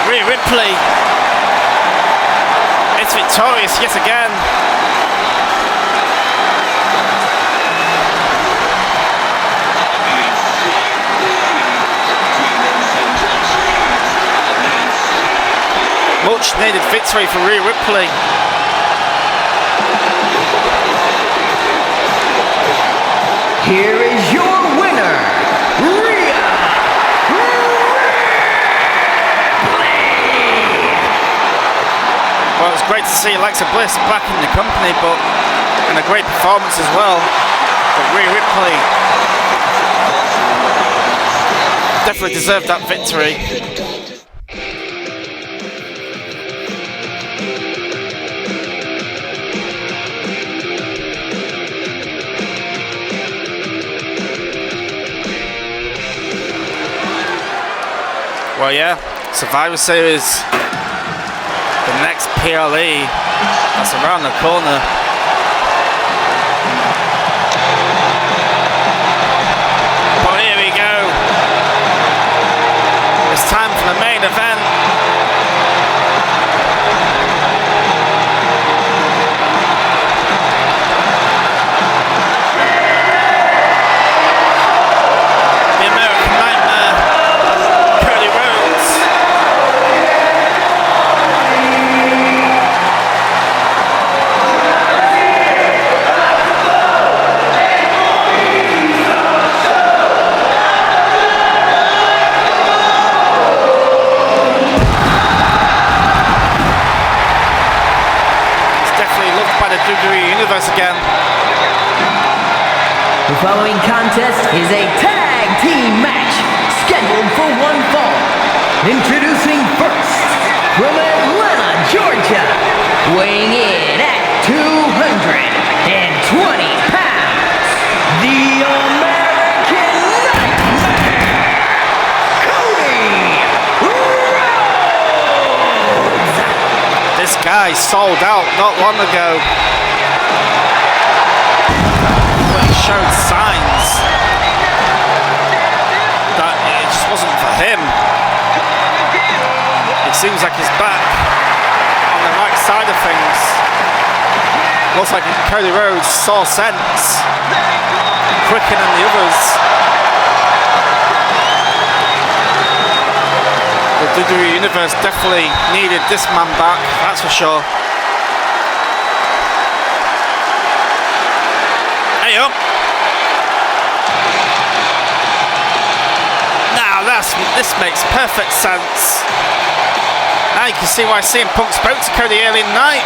Rhea Ripley is victorious yet again. Much needed victory for Rhea Ripley. Here is your winner, Rhea Ripley. Well, it was great to see Alexa Bliss back in the company, but and a great performance as well. But Rhea Ripley definitely deserved that victory. Well, yeah, Survivor Series, the next PLE, that's around the corner. Well, here we go. It's time for the main event. The American Nightmare, Cody Rhodes. WWE Universe again. The following contest is a tag team match scheduled for one fall. Introducing first, from Atlanta, Georgia, weighing in at 220 pounds, the American Nightmare, Cody Rhodes. This guy sold out not long ago. But he showed signs that it just wasn't for him. It seems like he's back on the right side of things. Looks like Cody Rhodes saw sense quicker than the others. The WWE Universe definitely needed this man back, that's for sure. Hey up! Now this makes perfect sense. Now you can see why CM Punk spoke to Cody early in the night.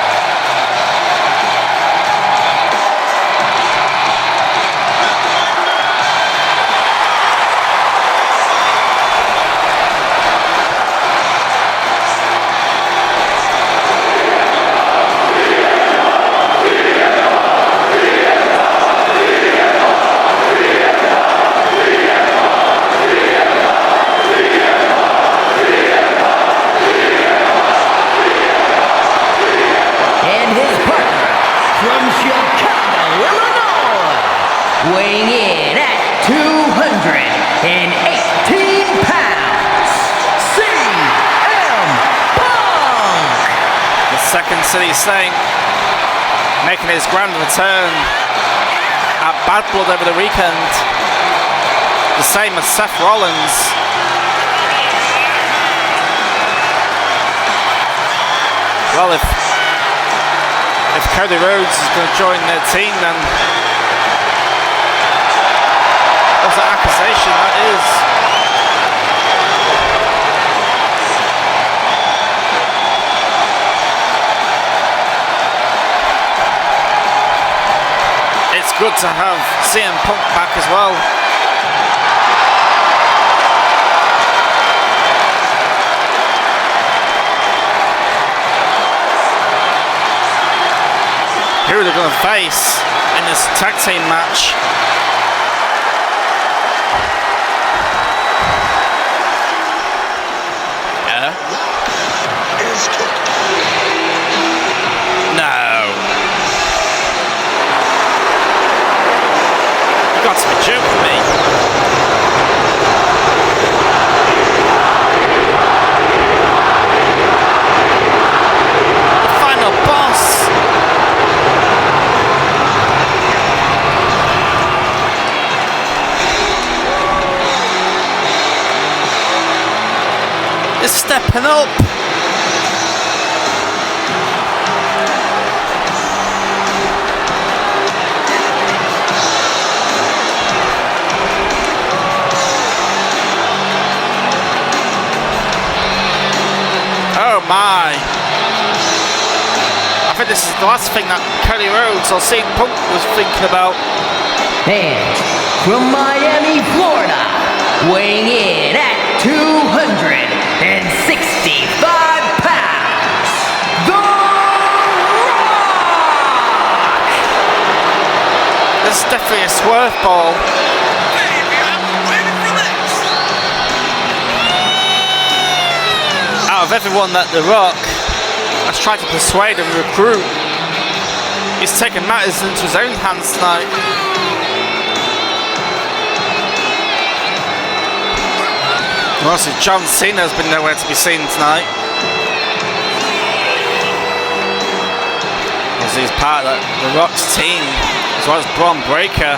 Weighing in at 218 pounds, CM Punk! The Second City Saint making his grand return at Bad Blood over the weekend. The same as Seth Rollins. Well, if Cody Rhodes is going to join their team, then what's that accusation that is? It's good to have CM Punk back as well. Who are they going to face in this tag team match? No. You got to be joking me. The final boss. Is stepping up. Oh my! I think this is the last thing that Cody Rhodes or CM Punk was thinking about. And from Miami, Florida, weighing in at 265 pounds, The Rock! This is definitely a swerve ball. Out of everyone that The Rock has tried to persuade and recruit, he's taken matters into his own hands tonight. Also, John Cena has been nowhere to be seen tonight. As he's part of The Rock's team, as well as Bron Breakker.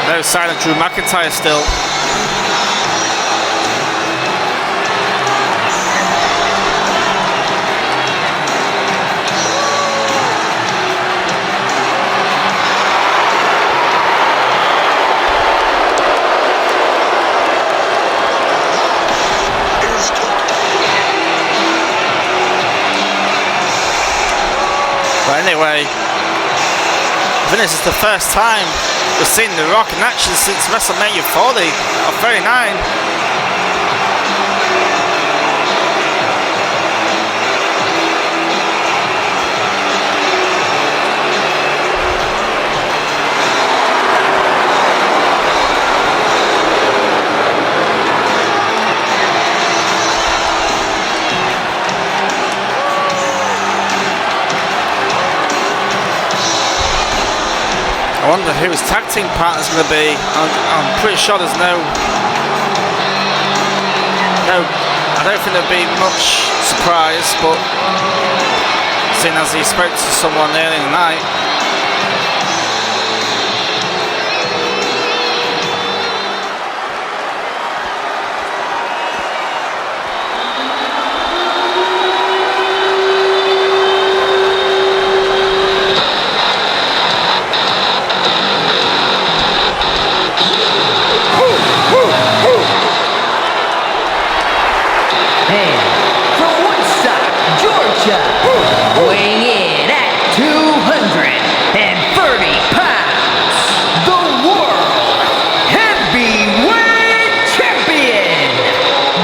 No sign of Drew McIntyre still. But anyway, I think this is the first time we've seen The Rock in action since WrestleMania 40 or 39. I wonder who his tag team partner's going to be. I'm pretty sure there's no. I don't think there'll be much surprise, but seeing as he spoke to someone early in the night. And from Woodstock, Georgia, weighing in at 230 pounds, the World Heavyweight Champion,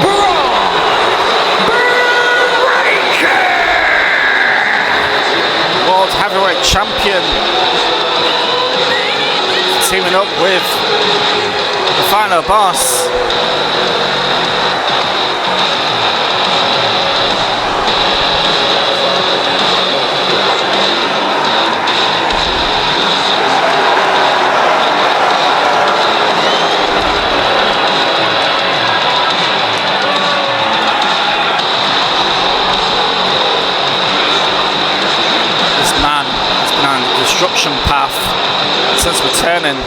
Bron Breakker! World Heavyweight Champion. Teaming up with the final boss. This man has been on the destruction path since returning,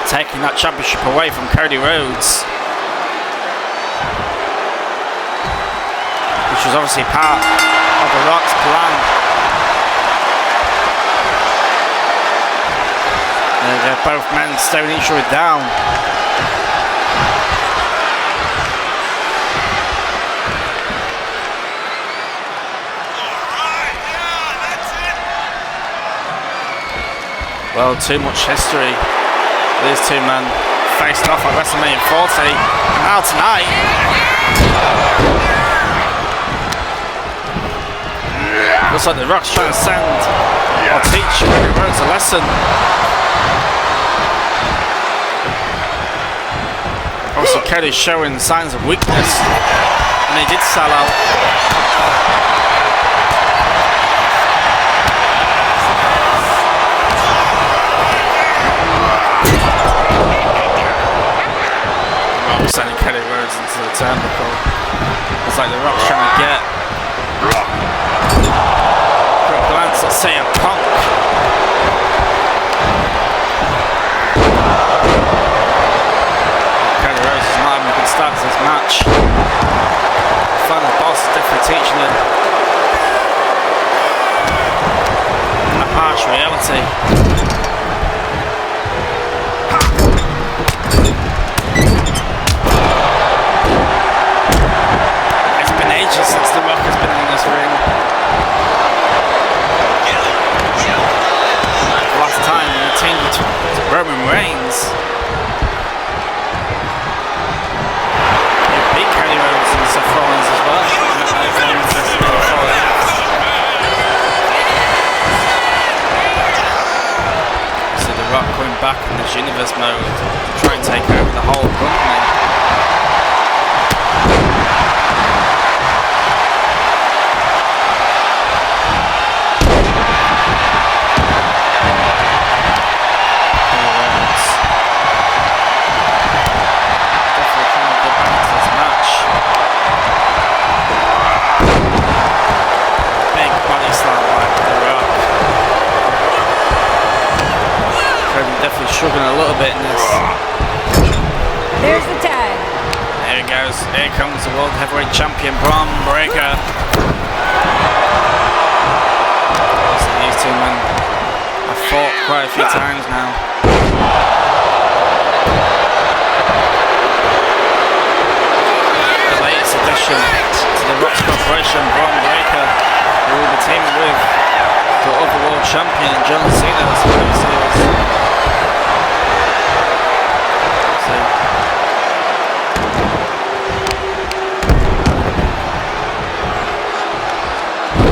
taking that championship away from Cody Rhodes, which was obviously part of The Rock's plan. They're both men staring each other down. Well, too much history. These two men faced off at WrestleMania 40, and now tonight. Looks like The Rock's trying to send or teach Cody Rhodes a lesson. Also, Cody's showing signs of weakness, and he did sell out. Sending Cody Rhodes into the turnbuckle. It's like The Rock's trying to get a glance at CM Punk. Cody Rhodes is not having a good start to this match. The final boss is definitely teaching him a harsh reality. Since The Rock has been in this ring. The last time he teamed with Roman Reigns, he beat Cody Rhodes and Seth Rollins as well. So The Rock going back in this universe mode to try and take over the whole company. Definitely struggling a little bit in this. There's the tag. There he goes. Here comes the World Heavyweight Champion Bron Breakker. So these two men have fought quite a few times now. The latest addition to the Rock's Corporation, Bron Breakker, who will be teaming with the other world champion John Cena.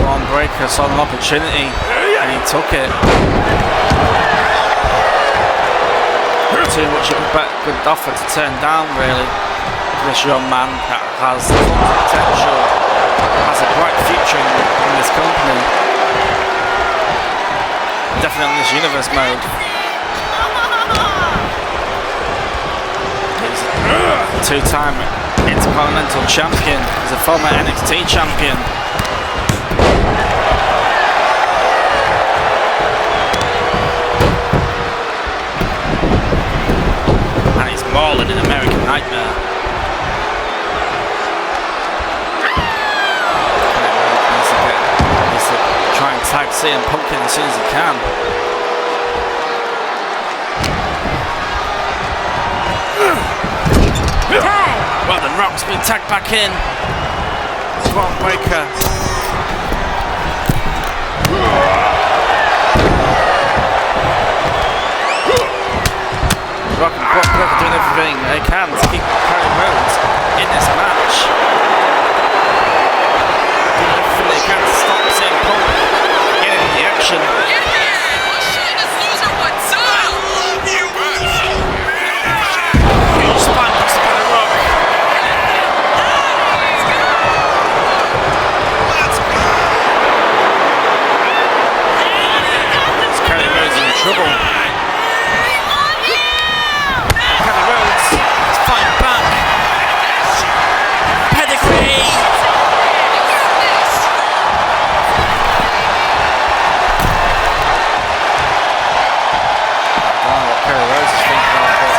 Bron Breakker saw an opportunity and he took it. Too much of a good offer to turn down, really. This young man that has potential, has a bright future in this company. Definitely on this universe mode. He's a two-time Intercontinental Champion. He's a former NXT Champion. And he's mauling an American Nightmare. He's to try and tag CM Punk in as soon as he can. Well, the Rock's been tagged back in. Bron Breakker. Bron Breakker doing everything they can to keep Cody Rhodes in this match. Doing everything they can to stop CM Punk getting in the action. Huge spine buster by the Rock. Cody Rhodes in trouble. Cody Rhodes is fighting back. Pedigree. I don't know what Cody Rhodes is thinking of, but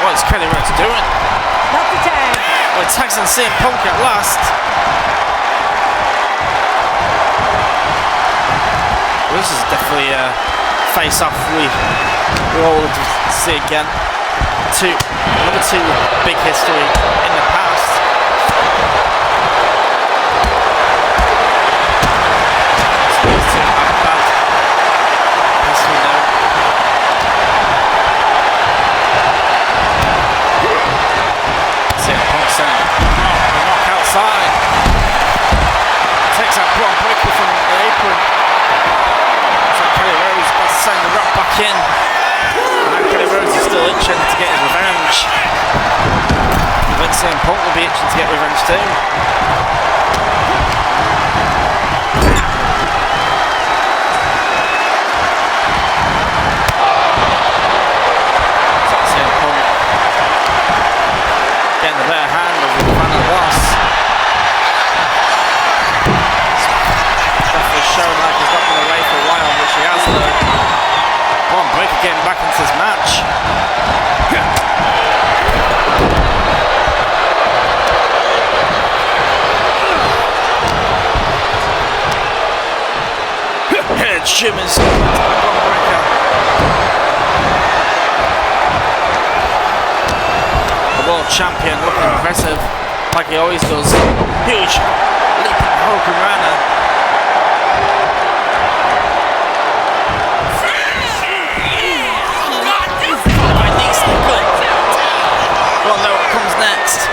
what is Cody Rhodes doing? Not the tag. Well, he tags on CM Punk at last. Well, this is definitely a face-off we all want to see again. Number two big history in the past. So these two have bad history now. CM Punk sending the Rock outside. Takes out Bron Breakker from the apron. So Cody Rhodes about to send the Rock back in. And Cody Rhodes is still itching to get his revenge. I think CM Punk will be itching to get revenge too. So CM Punk getting the better hand of the final boss. Definitely showing like he's not been away for a while, which he has though. Bron Breakker getting back into this match. Head shimmers by Bron Breakker. The world champion looking impressive, like he always does. Huge leaping Hurricanrana. We'll know what comes next.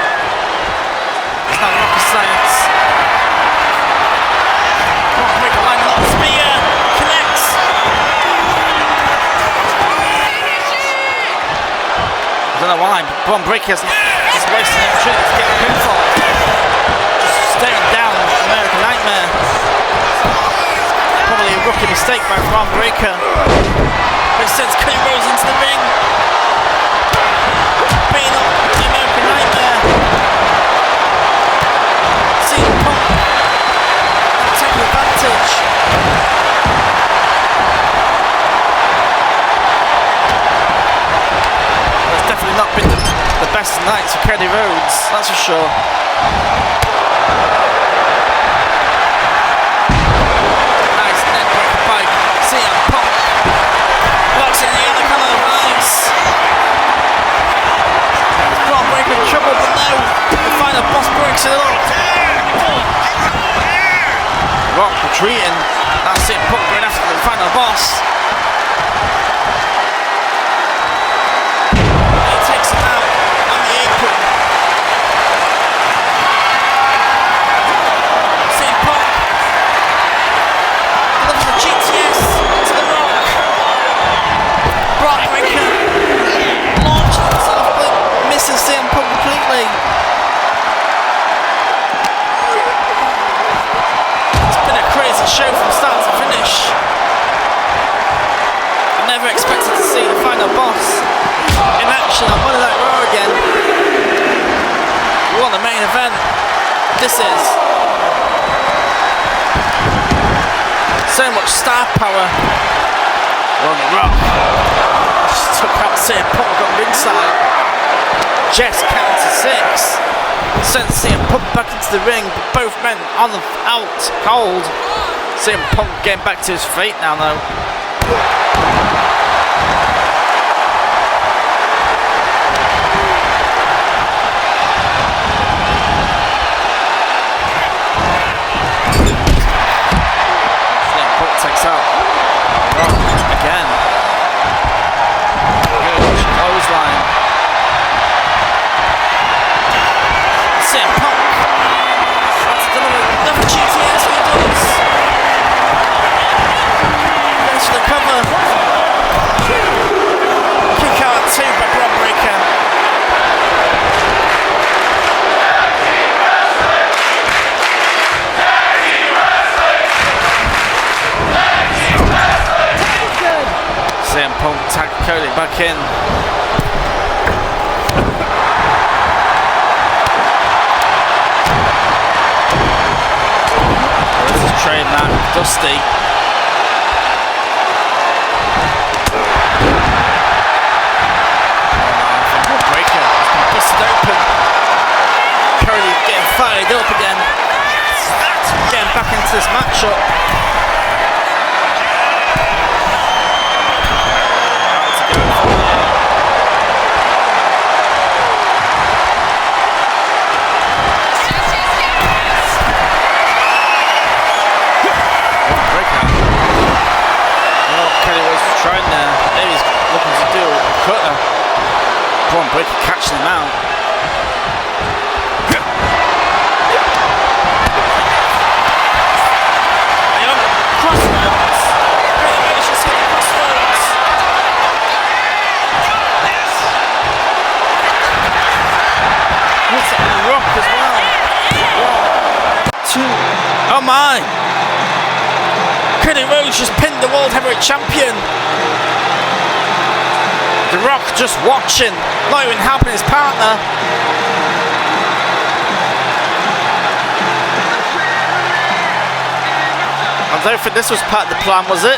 It's not rocket science. Bron Breakker lining up the spear. Connects. I don't know why, but Bron Breakker's just wasting an opportunity to get a pinfall. Just staring down American Nightmare. Probably a rookie mistake by Bron Breakker. But it sends Cody Rhodes into the ring. Beating up the American Nightmare. CM Punk taking advantage. That's definitely not been the best nights for Cody Rhodes, that's for sure. Nice neck breaker by CM Punk. Blocks in the other corner of ice. Bron Breakker in trouble, but no, the final boss breaks it up. Rock retreating. That's it, Punk going after the final boss. He takes him out on the apron. CM Punk delivers a GTS to the Rock. Bron Breakker launches himself, but misses CM Punk completely. It's been a crazy show from start to finish. I never expected to see the final boss in action on Monday Night Raw again. We won the main event. This is so much star power on the Rock. Just took out CM Punk on ringside. Just count to 6. Sent CM Punk back into the ring, but both men on the out cold. CM Punk getting back to his feet now though. Punk tag Cody back in. This is train that Dusty. Bron Breakker has been busted open. Cody getting fired up again. Getting back into this matchup. Trying there, maybe he's looking to do a cutter. Bron Breakker catching him out. Crossroads. Crossroads. Hits it on the rock as well. 1, 2. Oh my! Cody Rhodes just pinned the World Heavyweight Champion. The Rock just watching, not even helping his partner. I don't think this was part of the plan, was it?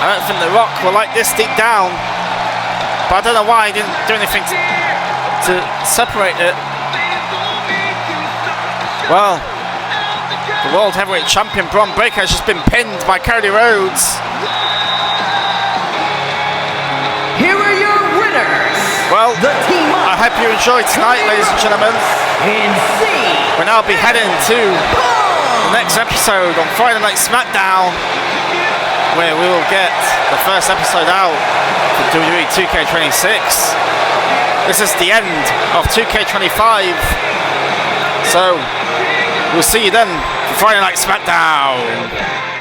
I don't think The Rock will like this deep down. But I don't know why he didn't do anything to separate it. Well, the World Heavyweight Champion Bron Breakker has just been pinned by Cody Rhodes. Here are your winners. Well, the team up. I hope you enjoyed tonight, ladies and gentlemen. And We'll now be heading to the next episode on Friday Night SmackDown, where we will get the first episode out for WWE 2K26. This is the end of 2K25. So, we'll see you then for Friday Night SmackDown.